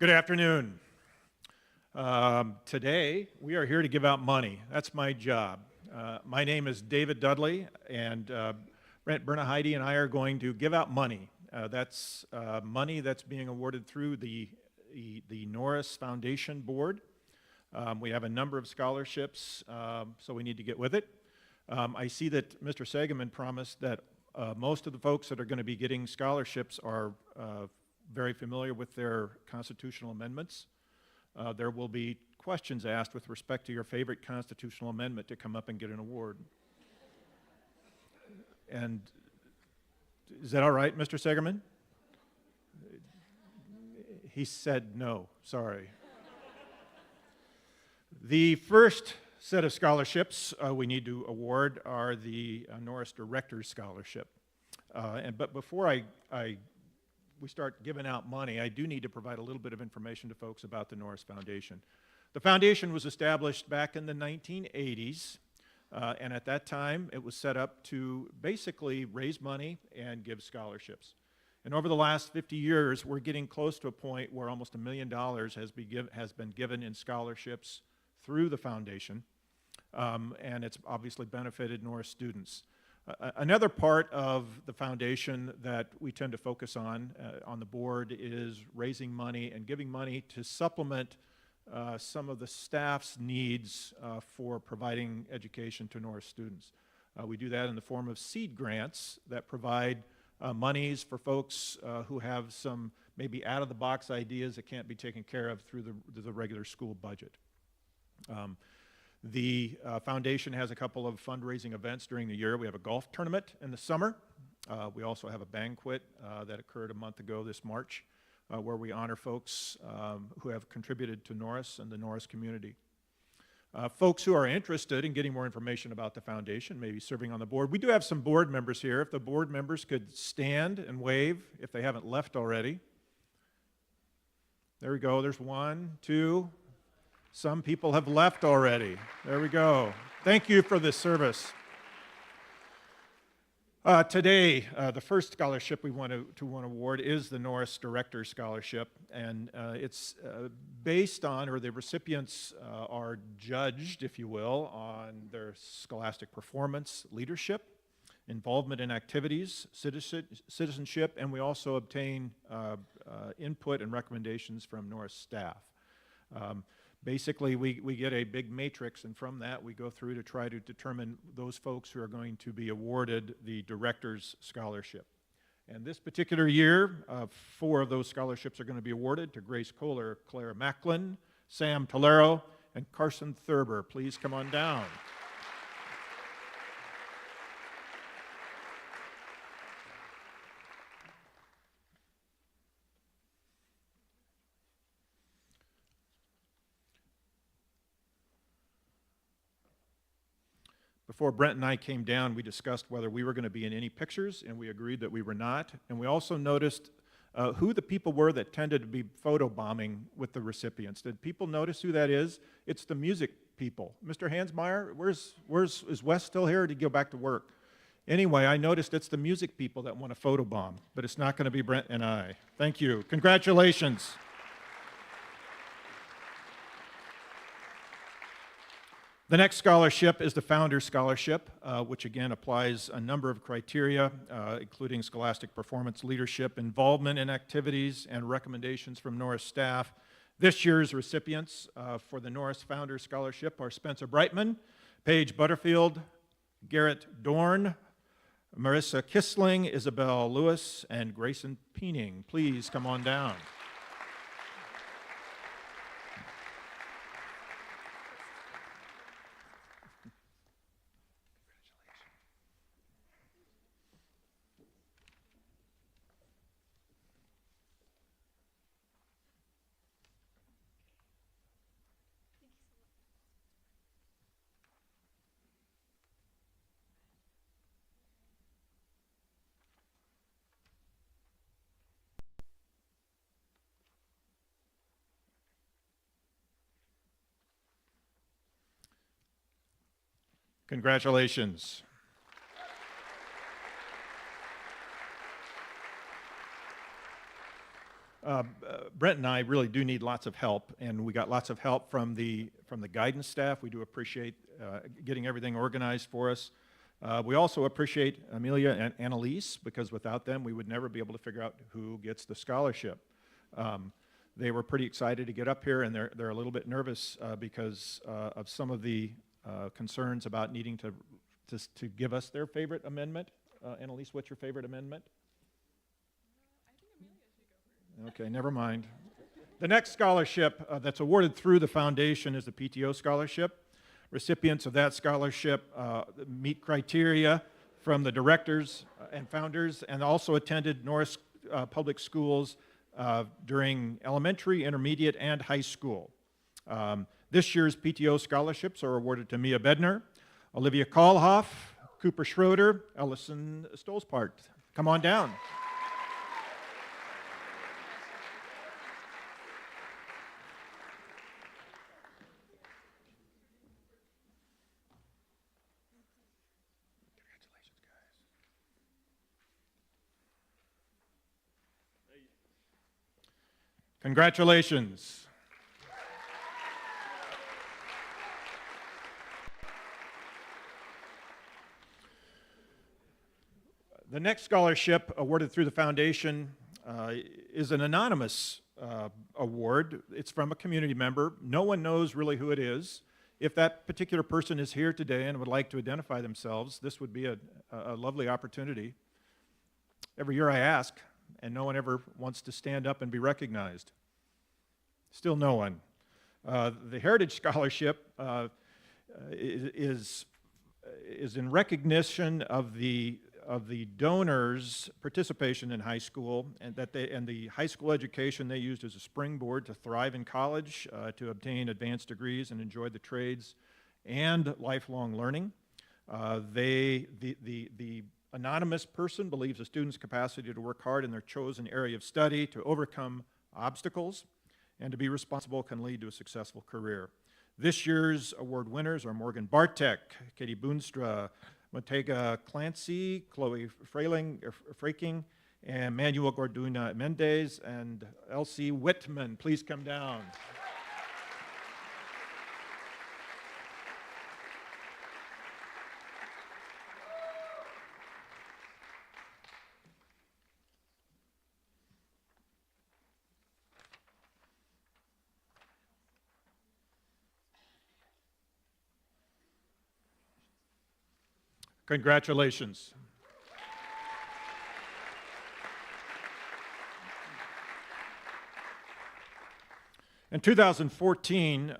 Good afternoon. Today, we are here to give out money. That's my job. My name is David Dudley, and Brent Bernahide and I are going to give out money. That's money that's being awarded through the Norris Foundation Board. We have a number of scholarships, so we need to get with it. I see that Mr. Segaman promised that most of the folks that are going to be getting scholarships are very familiar with their constitutional amendments. there will be questions asked with respect to your favorite constitutional amendment to come up and get an award. And is that all right, Mr. Segerman? He said no, sorry. The first set of scholarships we need to award are the Norris Director's Scholarship. But before we start giving out money, I do need to provide a little bit of information to folks about the Norris Foundation. The foundation was established back in the 1980s, and at that time it was set up to basically raise money and give scholarships. And over the last 50 years, we're getting close to a point where almost $1 million has been given in scholarships through the foundation, and it's obviously benefited Norris students. Another part of the foundation that we tend to focus on the board is raising money and giving money to supplement some of the staff's needs for providing education to Norris students. We do that in the form of seed grants that provide monies for folks who have some maybe out-of-the-box ideas that can't be taken care of through the regular school budget. The foundation has a couple of fundraising events during the year. We have a golf tournament in the summer. We also have a banquet that occurred a month ago this March where we honor folks who have contributed to Norris and the Norris community. Folks who are interested in getting more information about the foundation, maybe serving on the board. We do have some board members here. If the board members could stand and wave if they haven't left already. There we go. There's one, two. Some people have left already. There we go. Thank you for this service. Today, the first scholarship we want to award is the Norris Director's Scholarship, and it's based on, or the recipients are judged, if you will, on their scholastic performance, leadership, involvement in activities, citizenship, and we also obtain input and recommendations from Norris staff. Basically, we get a big matrix, and from that we go through to try to determine those folks who are going to be awarded the Director's Scholarship. And this particular year, 4 of those scholarships are going to be awarded to Grace Kohler, Claire Macklin, Sam Tolero, and Carson Thurber. Please come on down. Before Brent and I came down, we discussed whether we were going to be in any pictures, and we agreed that we were not. And we also noticed who the people were that tended to be photobombing with the recipients. Did people notice who that is? It's the music people. Mr. Hansmeyer, is Wes still here, or did he go back to work? Anyway, I noticed it's the music people that want to photobomb, but it's not going to be Brent and I. Thank you. Congratulations. The next scholarship is the Founder's Scholarship, which again applies a number of criteria, including scholastic performance, leadership, involvement in activities, and recommendations from Norris staff. This year's recipients for the Norris Founder's Scholarship are Spencer Brightman, Paige Butterfield, Garrett Dorn, Marissa Kissling, Isabel Lewis, and Grayson Peening. Please come on down. Congratulations. Brent and I really do need lots of help, and we got lots of help from the guidance staff. We do appreciate getting everything organized for us. We also appreciate Amelia and Annalise, because without them, we would never be able to figure out who gets the scholarship. They were pretty excited to get up here, and they're a little bit nervous because of some of the concerns about needing to give us their favorite amendment. Annalise, what's your favorite amendment? I think Amelia should go first. Okay, never mind. The next scholarship that's awarded through the foundation is the PTO scholarship. Recipients of that scholarship meet criteria from the directors and founders, and also attended Norris Public Schools during elementary, intermediate, and high school. This year's PTO scholarships are awarded to Mia Bedner, Olivia Kahlhoff, Cooper Schroeder, Ellison Stolzpart. Come on down. Congratulations. The next scholarship awarded through the foundation is an anonymous award. It's from a community member. No one knows really who it is. If that particular person is here today and would like to identify themselves, this would be a lovely opportunity. Every year I ask, and no one ever wants to stand up and be recognized. Still no one. The Heritage Scholarship is in recognition of the donors' participation in high school, and the high school education they used as a springboard to thrive in college, to obtain advanced degrees and enjoy the trades and lifelong learning. The anonymous person believes a student's capacity to work hard in their chosen area of study, to overcome obstacles, and to be responsible can lead to a successful career. This year's award winners are Morgan Bartek, Katie Boonstra, Montega Clancy, Chloe Fraking, and Manuel Gorduna Mendez, and Elsie Whitman. Please come down. Congratulations. In 2014,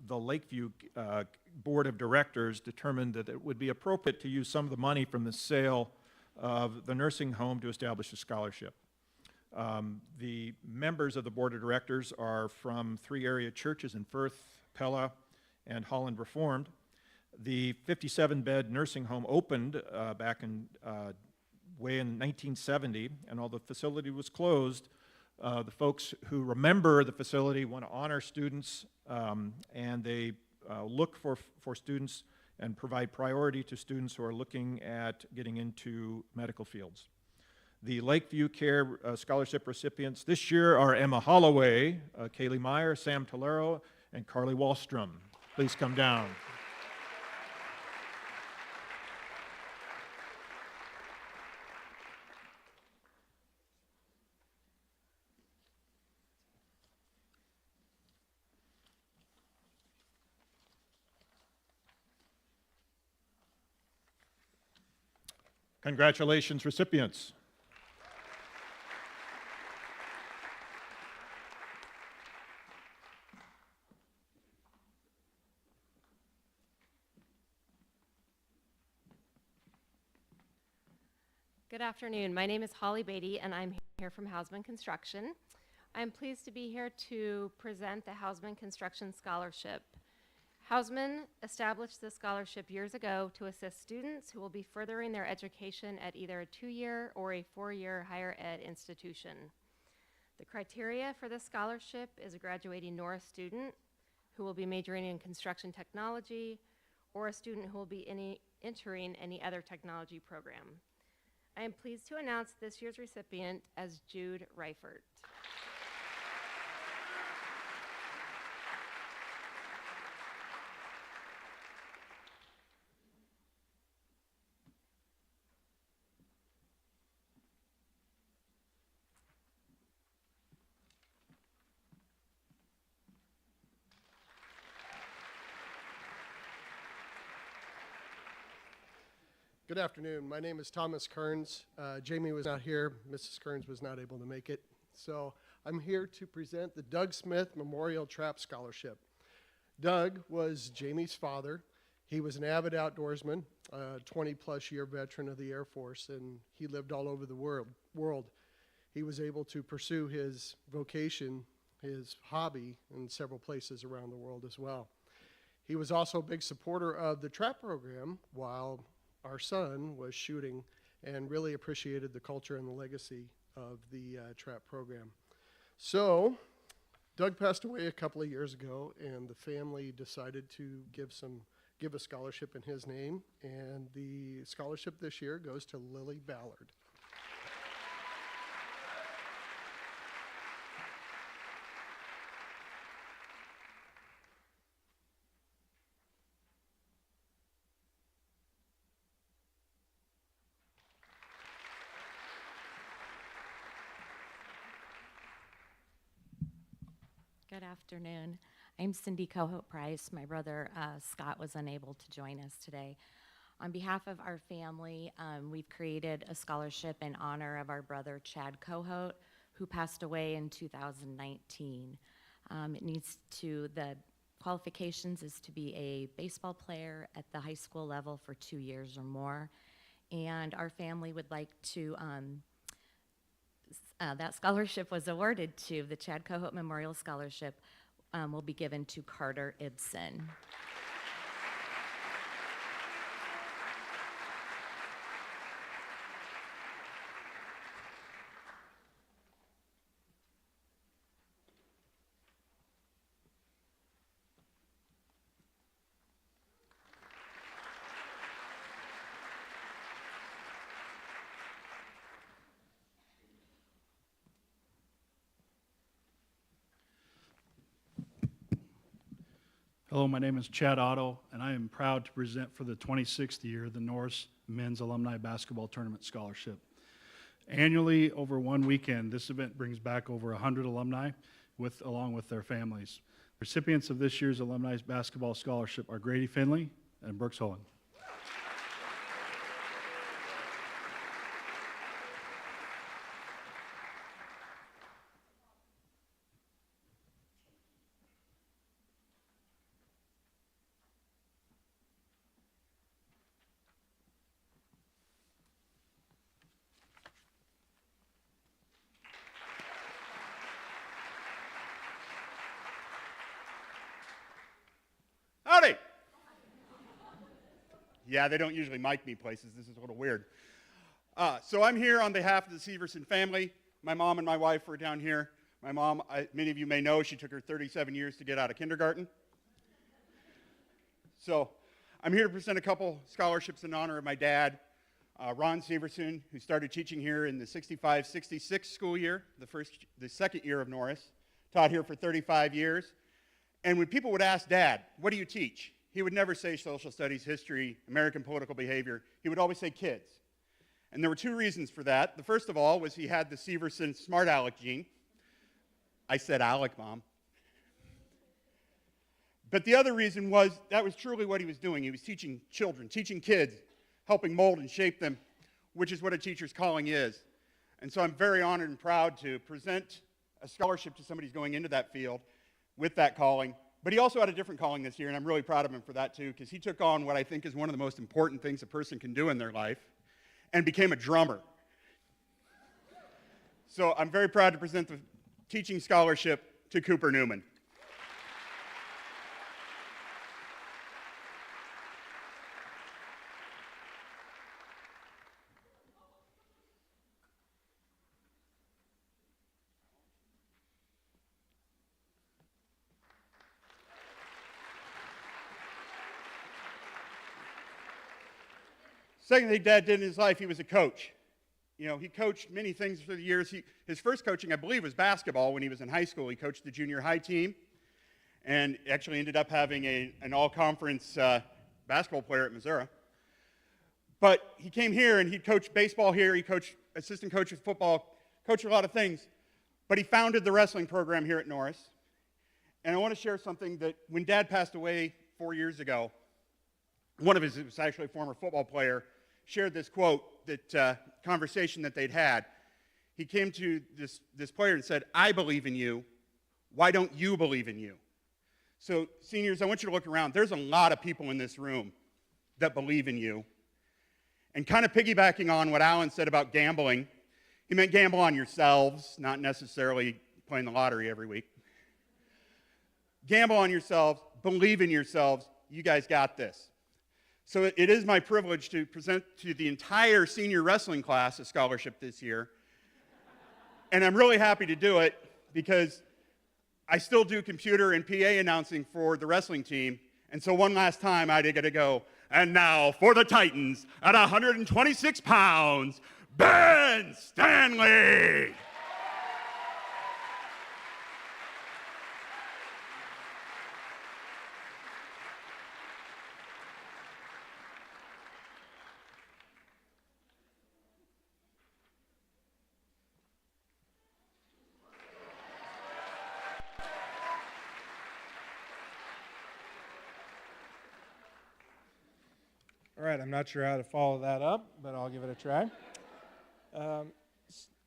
the Lakeview Board of Directors determined that it would be appropriate to use some of the money from the sale of the nursing home to establish a scholarship. The members of the Board of Directors are from 3 area churches in Firth, Pella, and Holland Reformed. The 57-bed nursing home opened back in 1970, and although the facility was closed, the folks who remember the facility want to honor students, and they look for students and provide priority to students who are looking at getting into medical fields. The Lakeview Care Scholarship recipients this year are Emma Holloway, Kaylee Meyer, Sam Tolero, and Carly Wallstrom. Please come down. Congratulations, recipients. Good afternoon. My name is Holly Beatty, and I'm here from Hausman Construction. I'm pleased to be here to present the Hausman Construction Scholarship. Hausman established this scholarship years ago to assist students who will be furthering their education at either a 2-year or a 4-year higher ed institution. The criteria for this scholarship is a graduating Norris student who will be majoring in construction technology, or a student who will be entering any other technology program. I am pleased to announce this year's recipient as Jude Reifert. Good afternoon. My name is Thomas Kearns. Jamie was not here. Mrs. Kearns was not able to make it. So I'm here to present the Doug Smith Memorial Trap Scholarship. Doug was Jamie's father. He was an avid outdoorsman, a 20-plus year veteran of the Air Force, and he lived all over the world. He was able to pursue his vocation, his hobby, in several places around the world as well. He was also a big supporter of the trap program while our son was shooting, and really appreciated the culture and the legacy of the trap program. So, Doug passed away a couple of years ago, and the family decided to give a scholarship in his name, and the scholarship this year goes to Lily Ballard. Good afternoon. I'm Cindy Cohope Price. My brother Scott was unable to join us today. On behalf of our family, we've created a scholarship in honor of our brother Chad Cohote, who passed away in 2019. The qualifications is to be a baseball player at the high school level for 2 years or more. And our family would like to that scholarship was awarded to the Chad Cohote Memorial Scholarship will be given to Carter Ibsen. Hello, my name is Chad Otto, and I am proud to present for the 26th year the Norris Men's Alumni Basketball Tournament Scholarship. Annually, over one weekend, this event brings back over 100 alumni along with their families. Recipients of this year's Alumni Basketball Scholarship are Grady Finley and Brooks Holland. Howdy! Yeah, they don't usually mic me places. This is a little weird. So I'm here on behalf of the Severson family. My mom and my wife were down here. My mom, many of you may know, she took her 37 years to get out of kindergarten. So I'm here to present a couple scholarships in honor of my dad, Ron Severson, who started teaching here in the 65-66 school year, the second year of Norris, taught here for 35 years. And when people would ask Dad, what do you teach? He would never say social studies, history, American political behavior. He would always say kids. And there were two reasons for that. The first of all was he had the Severson smart aleck gene. I said Alec, Mom. But the other reason was that was truly what he was doing. He was teaching children, teaching kids, helping mold and shape them, which is what a teacher's calling is. And so I'm very honored and proud to present a scholarship to somebody who's going into that field with that calling. But he also had a different calling this year, and I'm really proud of him for that too, because he took on what I think is one of the most important things a person can do in their life, and became a drummer. So I'm very proud to present the teaching scholarship to Cooper Newman. Second thing Dad did in his life, he was a coach. You know, he coached many things through the years. His first coaching, I believe, was basketball when he was in high school. He coached the junior high team and actually ended up having an all-conference basketball player at Missouri. But he came here and he coached baseball here. He coached assistant coach with football, coached a lot of things. But he founded the wrestling program here at Norris. And I want to share something that when Dad passed away 4 years ago, one of his, it was actually a former football player, shared this quote, that conversation that they'd had. he came to this player and said, I believe in you. Why don't you believe in you? So seniors, I want you to look around. There's a lot of people in this room that believe in you. And kind of piggybacking on what Alan said about gambling, he meant gamble on yourselves, not necessarily playing the lottery every week. Gamble on yourselves, believe in yourselves, you guys got this. So it is my privilege to present to the entire senior wrestling class a scholarship this year. And I'm really happy to do it because I still do computer and PA announcing for the wrestling team. And so one last time I got to go. And now for the Titans at 126 pounds, Ben Stanley. All right, I'm not sure how to follow that up, but I'll give it a try.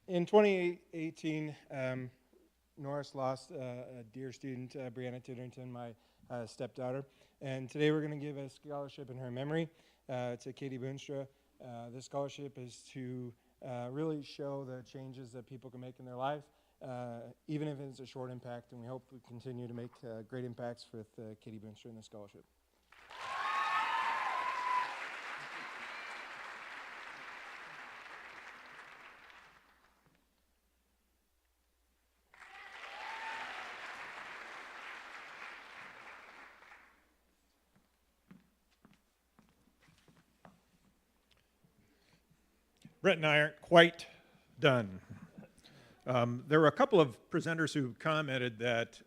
In 2018, Norris lost a dear student, Brianna Titterington, my stepdaughter, and today we're going to give a scholarship in her memory to Katie Boonstra. This scholarship is to really show the changes that people can make in their life, even if it's a short impact, and we hope we continue to make great impacts with Katie Boonstra in this scholarship. Brett and I aren't quite done. There were a couple of presenters who commented that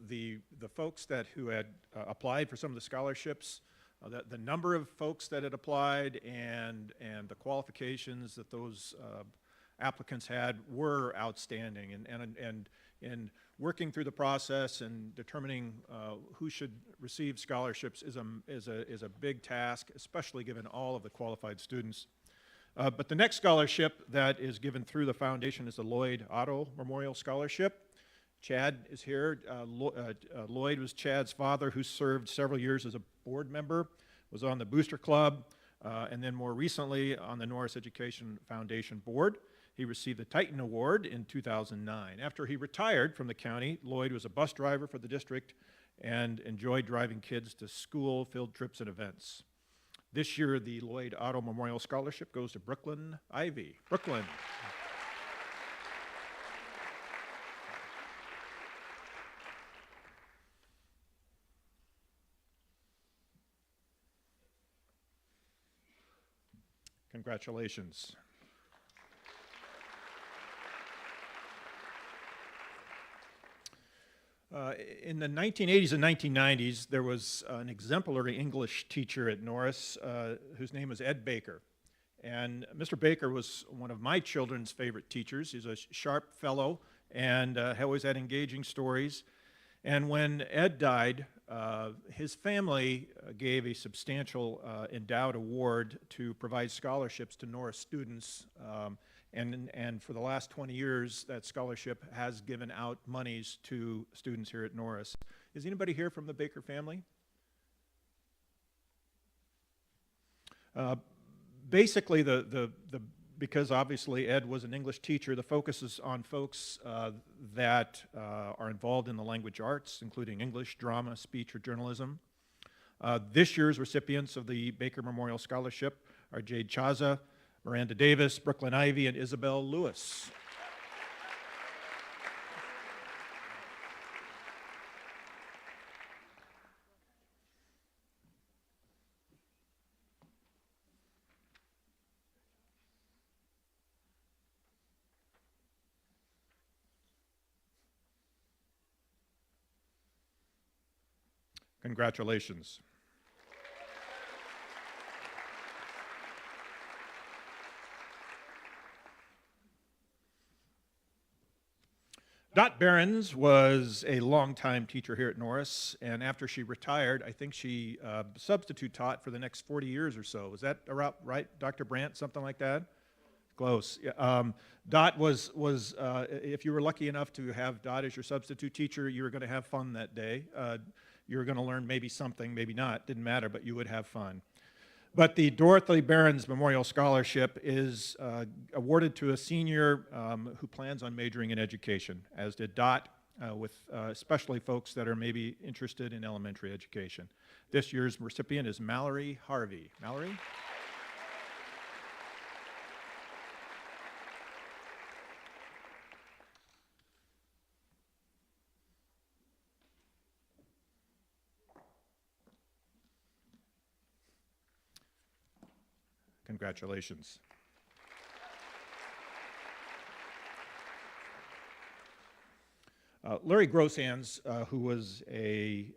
the folks who had applied for some of the scholarships, the number of folks that had applied and the qualifications that those applicants had were outstanding. And in working through the process and determining who should receive scholarships is a big task, especially given all of the qualified students. But the next scholarship that is given through the foundation is the Lloyd Otto Memorial Scholarship. Chad is here. Lloyd was Chad's father, who served several years as a board member, was on the Booster Club, and then more recently on the Norris Education Foundation board. He received the Titan Award in 2009. After he retired from the county, Lloyd was a bus driver for the district and enjoyed driving kids to school, field trips, and events. This year, the Lloyd Otto Memorial Scholarship goes to Brooklyn Ivy. Brooklyn. Congratulations. In the 1980s and 1990s, there was an exemplary English teacher at Norris whose name was Ed Baker. And Mr. Baker was one of my children's favorite teachers. He's a sharp fellow and always had engaging stories. And when Ed died, his family gave a substantial endowed award to provide scholarships to Norris students. And for the last 20 years, that scholarship has given out monies to students here at Norris. Is anybody here from the Baker family? Basically, because obviously Ed was an English teacher, the focus is on folks that are involved in the language arts, including English, drama, speech, or journalism. This year's recipients of the Baker Memorial Scholarship are Jade Chaza, Miranda Davis, Brooklyn Ivy, and Isabel Lewis. Congratulations. Dot Behrens was a longtime teacher here at Norris, and after she retired, I think she substitute taught for the next 40 years or so. Is that right, Dr. Brandt, something like that? Close. Yeah, Dot was if you were lucky enough to have Dot as your substitute teacher, you were going to have fun that day. You were going to learn maybe something, maybe not, didn't matter, but you would have fun. But the Dorothy Behrens Memorial Scholarship is awarded to a senior who plans on majoring in education, as did Dot, with especially folks that are maybe interested in elementary education. This year's recipient is Mallory Harvey. Mallory? Congratulations. Larry Grosshands, who was an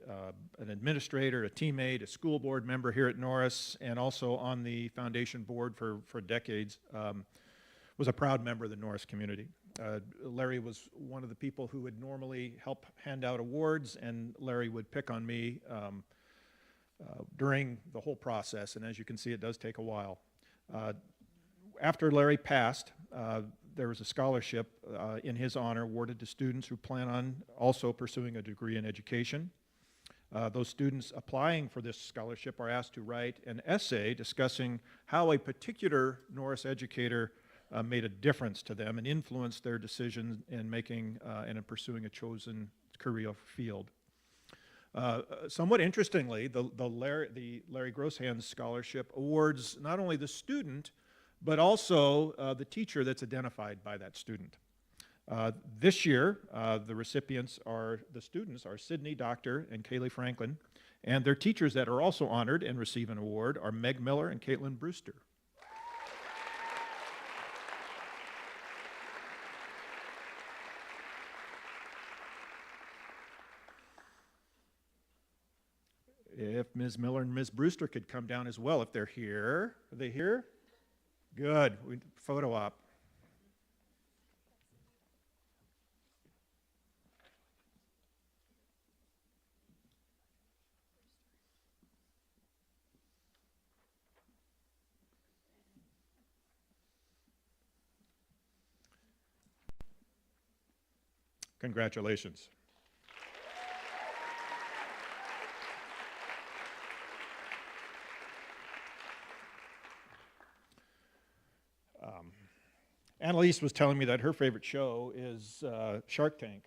administrator, a teammate, a school board member here at Norris, and also on the foundation board for decades, was a proud member of the Norris community. Larry was one of the people who would normally help hand out awards, and Larry would pick on me during the whole process, and as you can see, it does take a while. After Larry passed, there was a scholarship in his honor awarded to students who plan on also pursuing a degree in education. Those students applying for this scholarship are asked to write an essay discussing how a particular Norris educator made a difference to them and influenced their decision in making and in pursuing a chosen career field. Somewhat interestingly, the Larry Grosshands Scholarship awards not only the student, but also the teacher that's identified by that student. This year, the students are Sydney Doctor and Kaylee Franklin, and their teachers that are also honored and receive an award are Meg Miller and Caitlin Brewster. If Ms. Miller and Ms. Brewster could come down as well, if they're here. Are they here? Good. Photo op. Congratulations. Annalise was telling me that her favorite show is Shark Tank.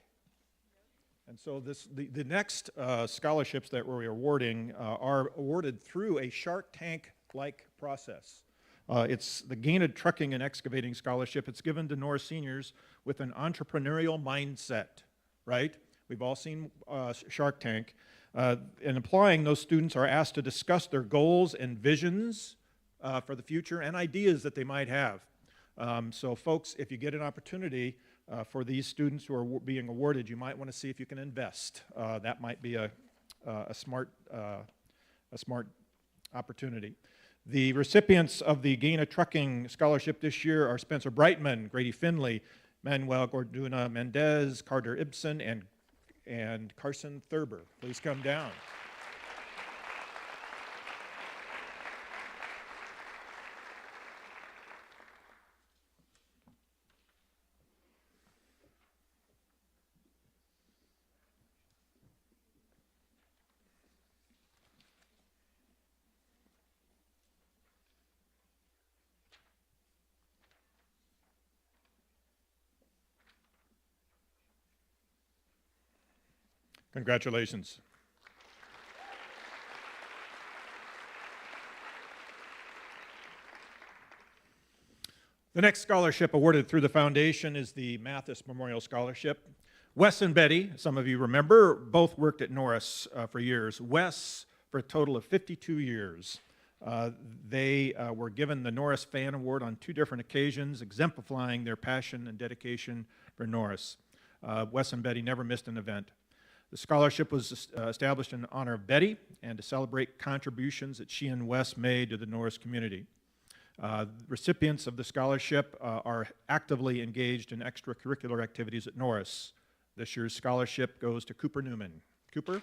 And so the next scholarships that we're awarding are awarded through a Shark Tank-like process. It's the Gained Trucking and Excavating Scholarship. It's given to Norris seniors with an entrepreneurial mindset, right? We've all seen Shark Tank. In applying, those students are asked to discuss their goals and visions for the future and ideas that they might have. So folks, if you get an opportunity for these students who are being awarded, you might want to see if you can invest. That might be a smart opportunity. The recipients of the Gained Trucking Scholarship this year are Spencer Brightman, Grady Finley, Manuel Gorduna Mendez, Carter Ibsen, and Carson Thurber. Please come down. Congratulations. The next scholarship awarded through the foundation is the Mathis Memorial Scholarship. Wes and Betty, some of you remember, both worked at Norris for years. Wes for a total of 52 years. They were given the Norris Fan Award on 2 different occasions, exemplifying their passion and dedication for Norris. Wes and Betty never missed an event. The scholarship was established in honor of Betty and to celebrate contributions that she and Wes made to the Norris community. Recipients of the scholarship are actively engaged in extracurricular activities at Norris. This year's scholarship goes to Cooper Newman. Cooper?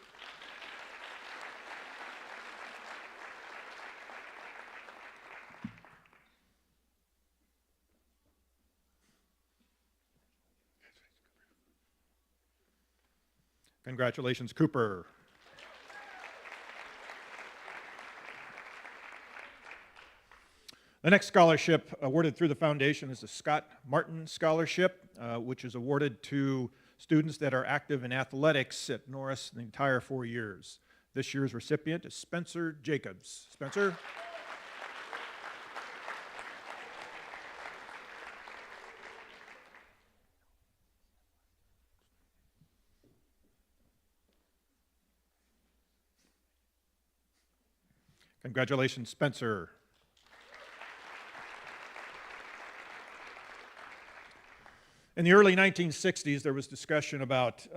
Congratulations, Cooper. The next scholarship awarded through the foundation is the Scott Martin Scholarship, which is awarded to students that are active in athletics at Norris the entire 4 years. This year's recipient is Spencer Jacobs. Spencer? Congratulations, Spencer. In the early 1960s, there was discussion about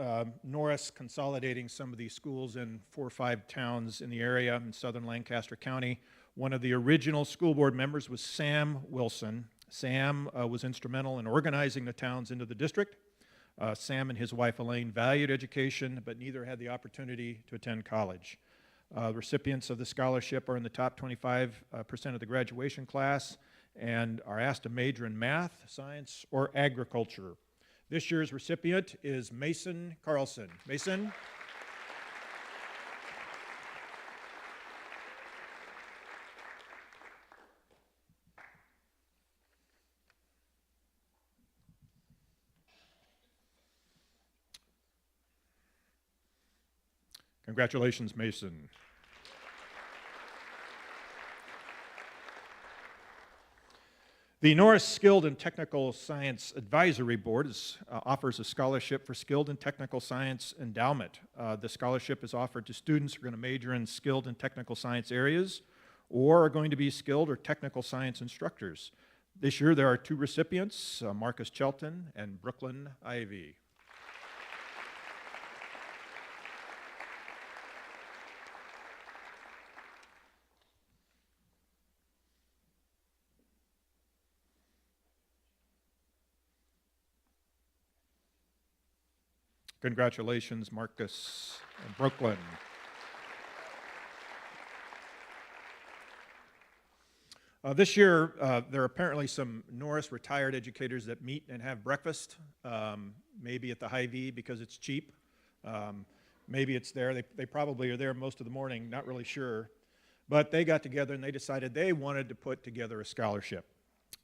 Norris consolidating some of these schools in 4 or 5 towns in the area in southern Lancaster County. One of the original school board members was Sam Wilson. Sam was instrumental in organizing the towns into the district. Sam and his wife Elaine valued education, but neither had the opportunity to attend college. Recipients of the scholarship are in the top 25% of the graduation class and are asked to major in math, science, or agriculture. This year's recipient is Mason Carlson. Mason? Congratulations, Mason. The Norris Skilled and Technical Science Advisory Board offers a scholarship for skilled and technical science endowment. The scholarship is offered to students who are going to major in skilled and technical science areas or are going to be skilled or technical science instructors. This year there are 2 recipients, Marcus Chelton and Brooklyn Ivy. Congratulations, Marcus and Brooklyn. This year, there are apparently some Norris retired educators that meet and have breakfast, maybe at the Hy-Vee because it's cheap. Maybe it's there. They probably are there most of the morning, not really sure. But they got together and they decided they wanted to put together a scholarship.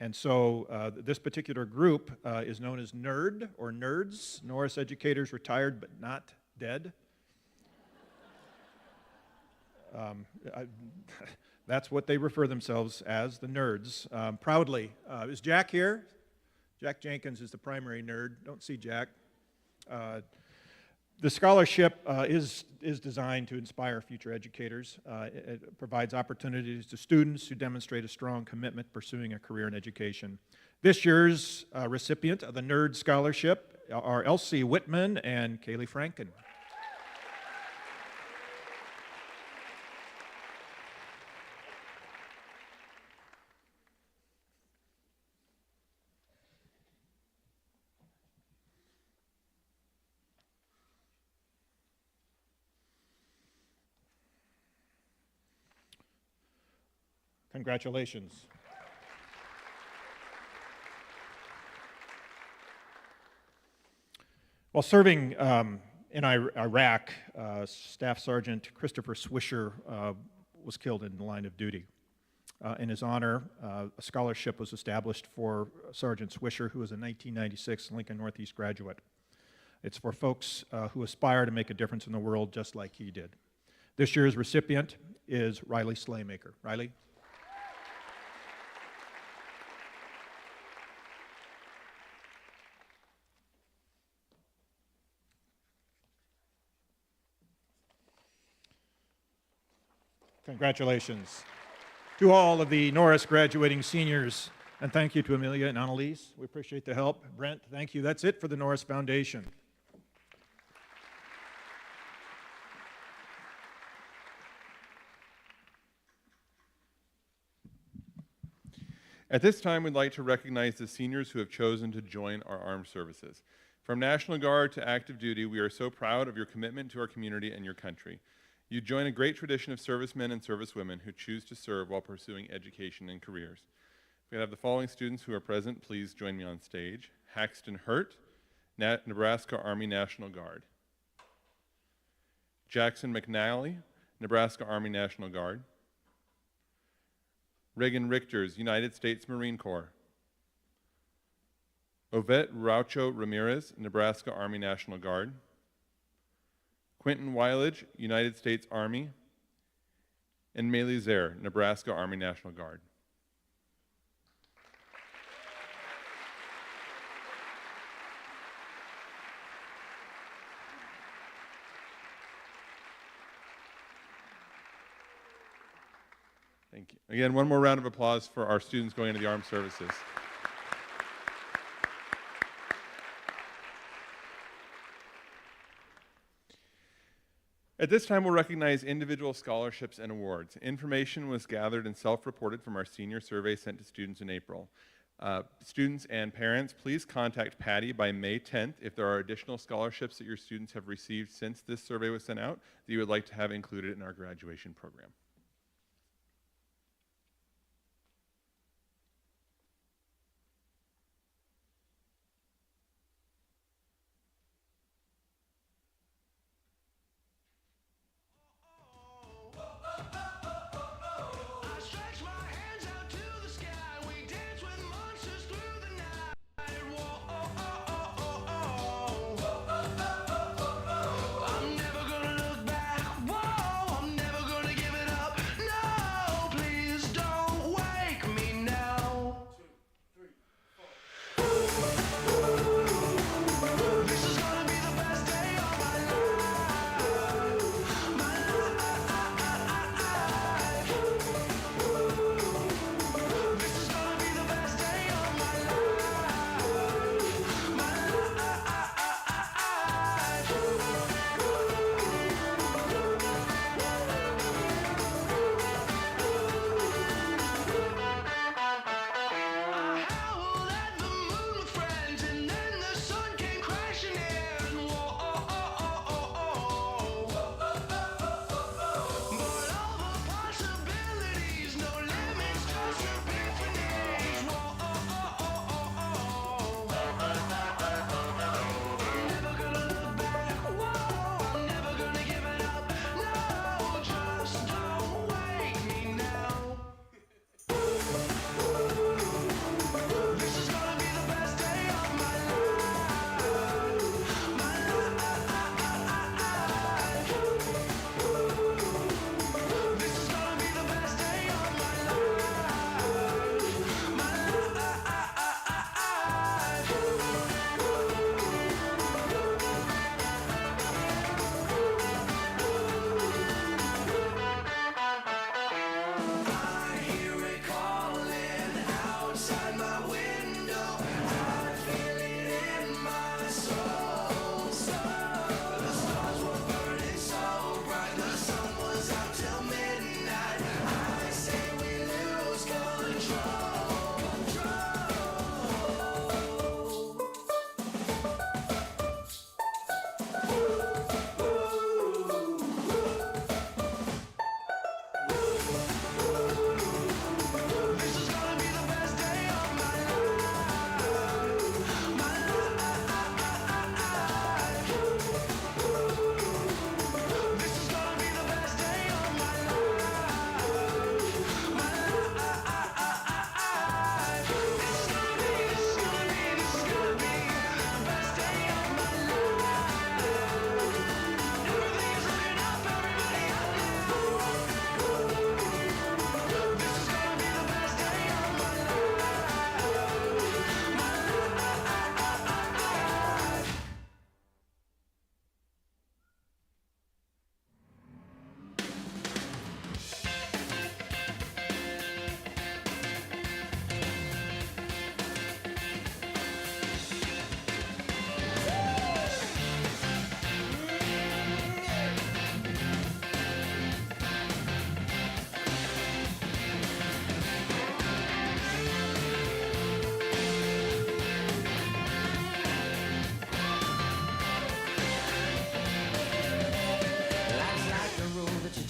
And so this particular group is known as NERD, or NERDS, Norris Educators Retired But Not Dead. That's what they refer themselves as, the NERDS. Proudly, is Jack here? Jack Jenkins is the primary nerd. Don't see Jack. The scholarship is designed to inspire future educators. It provides opportunities to students who demonstrate a strong commitment pursuing a career in education. This year's recipient of the NERD Scholarship are Elsie Whitman and Kaylee Franken. Congratulations. While serving in Iraq, Staff Sergeant Christopher Swisher was killed in the line of duty. In his honor, a scholarship was established for Sergeant Swisher, who was a 1996 Lincoln Northeast graduate. It's for folks who aspire to make a difference in the world just like he did. This year's recipient is Riley Slaymaker. Riley? Congratulations to all of the Norris graduating seniors, and thank you to Amelia and Annalise. We appreciate the help. Brent, thank you. That's it for the Norris Foundation. At this time, we'd like to recognize the seniors who have chosen to join our armed services. From National Guard to active duty, we are so proud of your commitment to our community and your country. You join a great tradition of servicemen and servicewomen who choose to serve while pursuing education and careers. We have the following students who are present. Please join me on stage. Haxton Hurt, Nebraska Army National Guard. Jackson McNally, Nebraska Army National Guard. Reagan Richters, United States Marine Corps. Ovette Raucho Ramirez, Nebraska Army National Guard. Quentin Weiledge, United States Army. And Maylee Zare, Nebraska Army National Guard. Thank you. Again, one more round of applause for our students going into the armed services. At this time, we'll recognize individual scholarships and awards. Information was gathered and self-reported from our senior survey sent to students in April. Students and parents, please contact Patty by May 10th if there are additional scholarships that your students have received since this survey was sent out that you would like to have included in our graduation program.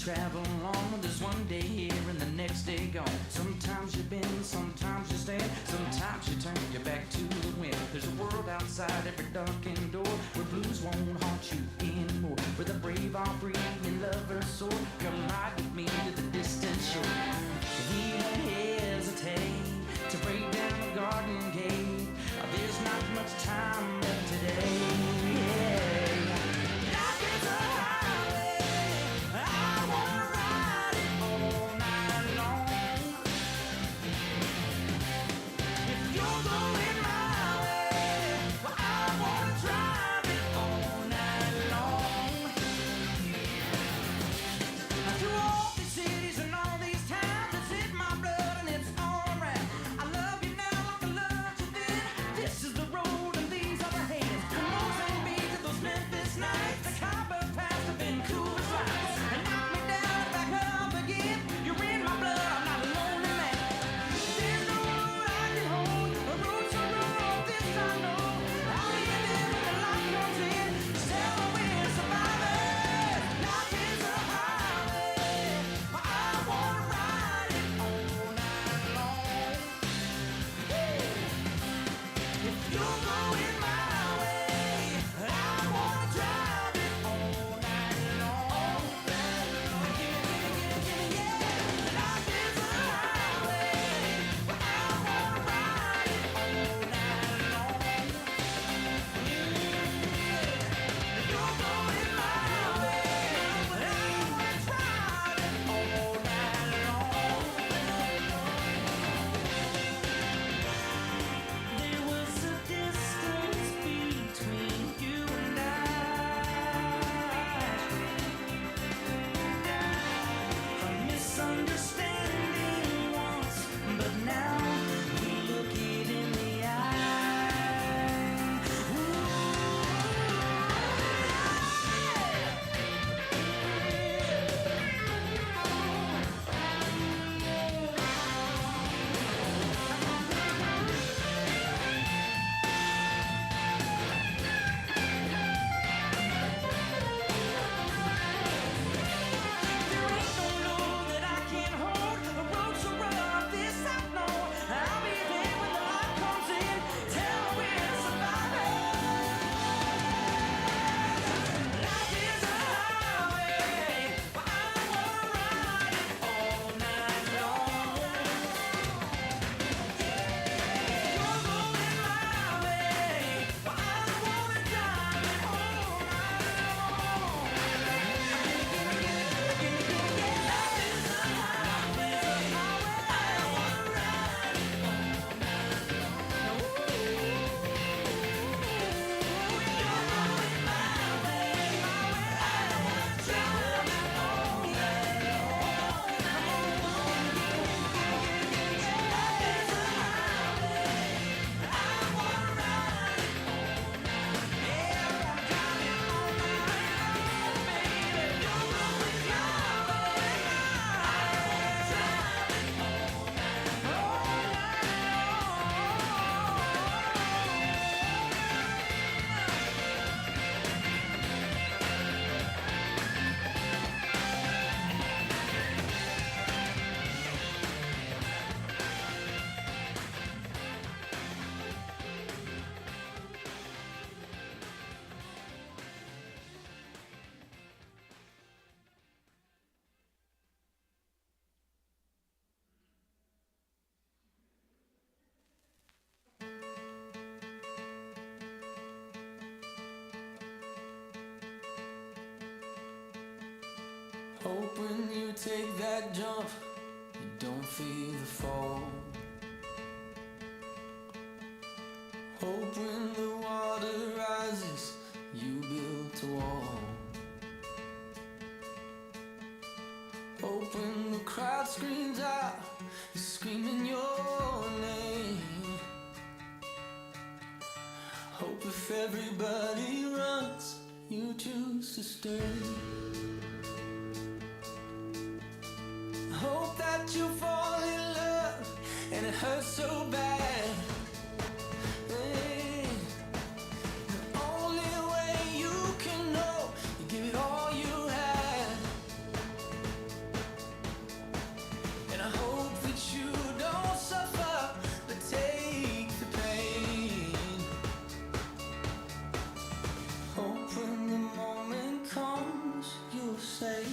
travel on. There's one day here and the next day gone. Sometimes you bend, sometimes you stand, sometimes you turn your back to the wind. There's a world outside every darkened door where blues won't haunt you anymore, where the brave are free Hope when you take that jump, you don't feel the fall. Hope when the water rises, you built a wall. Hope when the crowd screams out, you're screaming your name. Hope if everybody runs, you choose to stay. Hope that you fall in love and it hurts so bad. Hey, the only way you can know, you give it all you had. And I hope that you don't suffer, but take the pain. Hope when the moment comes, you'll say,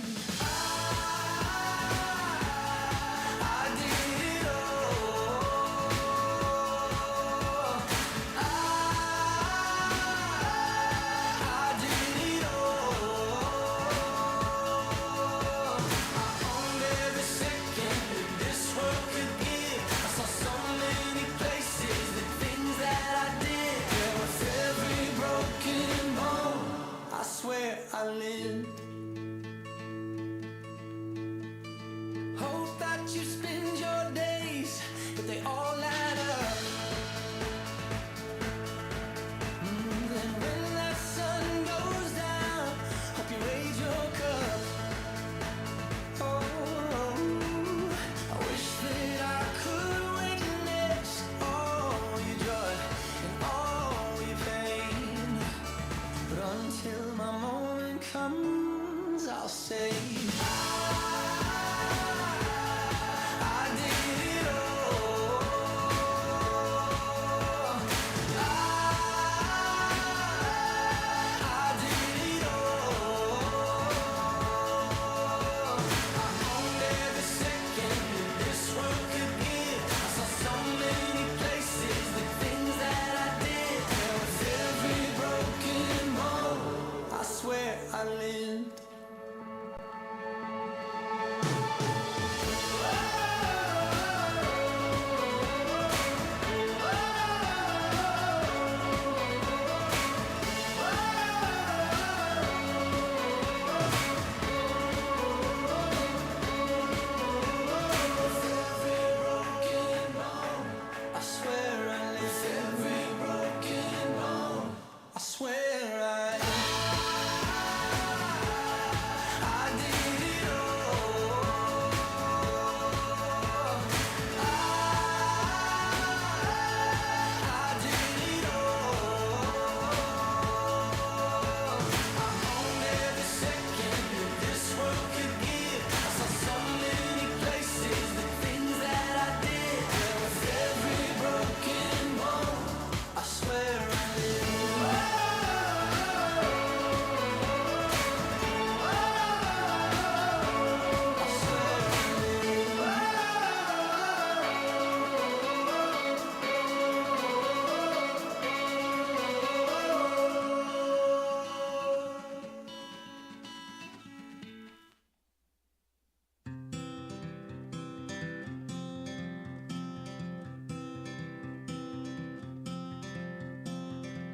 I lived. Hope that you spend your days, but they all add up. And when that sun goes down, hope you raise your cup. Oh, I wish that I could witness all your joy and all your pain. But until my moment comes, I'll say I did it all. I did it all. I owned every second that this world could give. I saw so many places, the things that I did. There was every broken bone, I swear I lived. I swear I lived. Every broken bone, I swear I did it all. I did it all. I owned every second that this world could give. I saw so many places, the things that I did. There was every broken bone, I swear I lived.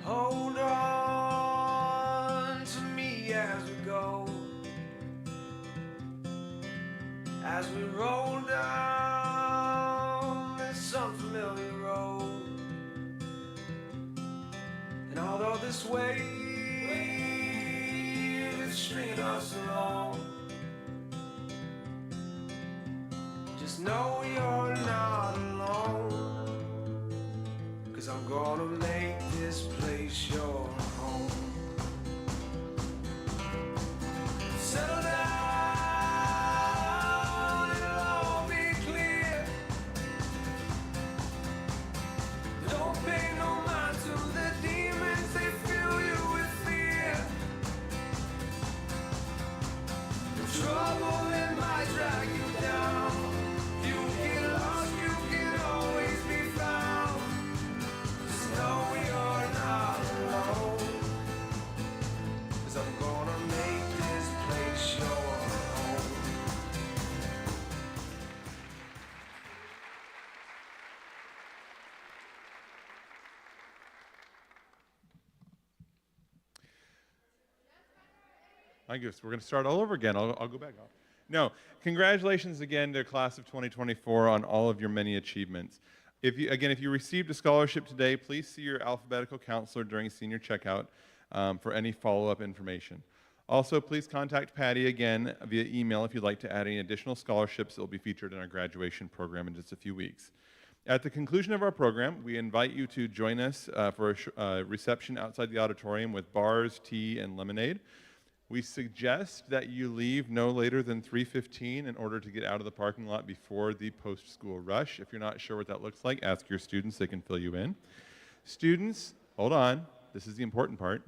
Hold on to me as we go, as we roll down this unfamiliar road. And although this wave is stringing us along, just know you're not alone, 'cause I'm gonna make this place your home. Settle down, it'll all be clear. Don't pay no mind to the demons, they fill you with fear. The trouble that might drag you down, you get lost, you can always be found. Just know you're not alone. I guess we're going to start all over again. I'll go back. No, congratulations again to class of 2024 on all of your many achievements. If you received a scholarship today, please see your alphabetical counselor during senior checkout for any follow-up information. Also, please contact Patty again via email if you'd like to add any additional scholarships that will be featured in our graduation program in just a few weeks. At the conclusion of our program, we invite you to join us for a reception outside the auditorium with bars, tea, and lemonade. We suggest that you leave no later than 3:15 in order to get out of the parking lot before the post-school rush. If you're not sure what that looks like, ask your students. They can fill you in. Students, hold on. This is the important part.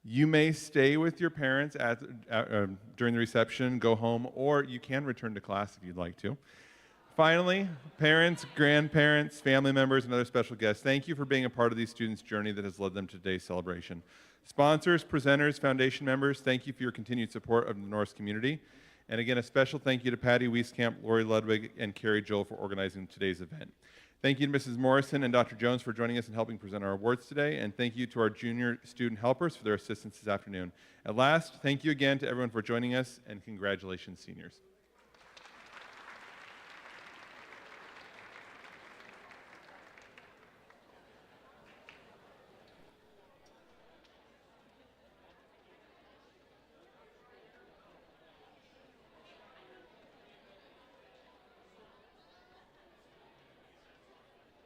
You may stay with your parents during the reception, go home, or you can return to class if you'd like to. Finally, parents, grandparents, family members, and other special guests, thank you for being a part of these students' journey that has led them to today's celebration. Sponsors, presenters, foundation members, thank you for your continued support of the Norris community. And again, a special thank you to Patty Wieskamp, Lori Ludwig, and Carrie Joel for organizing today's event. Thank you to Mrs. Morrison and Dr. Jones for joining us and helping present our awards today. And thank you to our junior student helpers for their assistance this afternoon. At last, thank you again to everyone for joining us, and congratulations, seniors.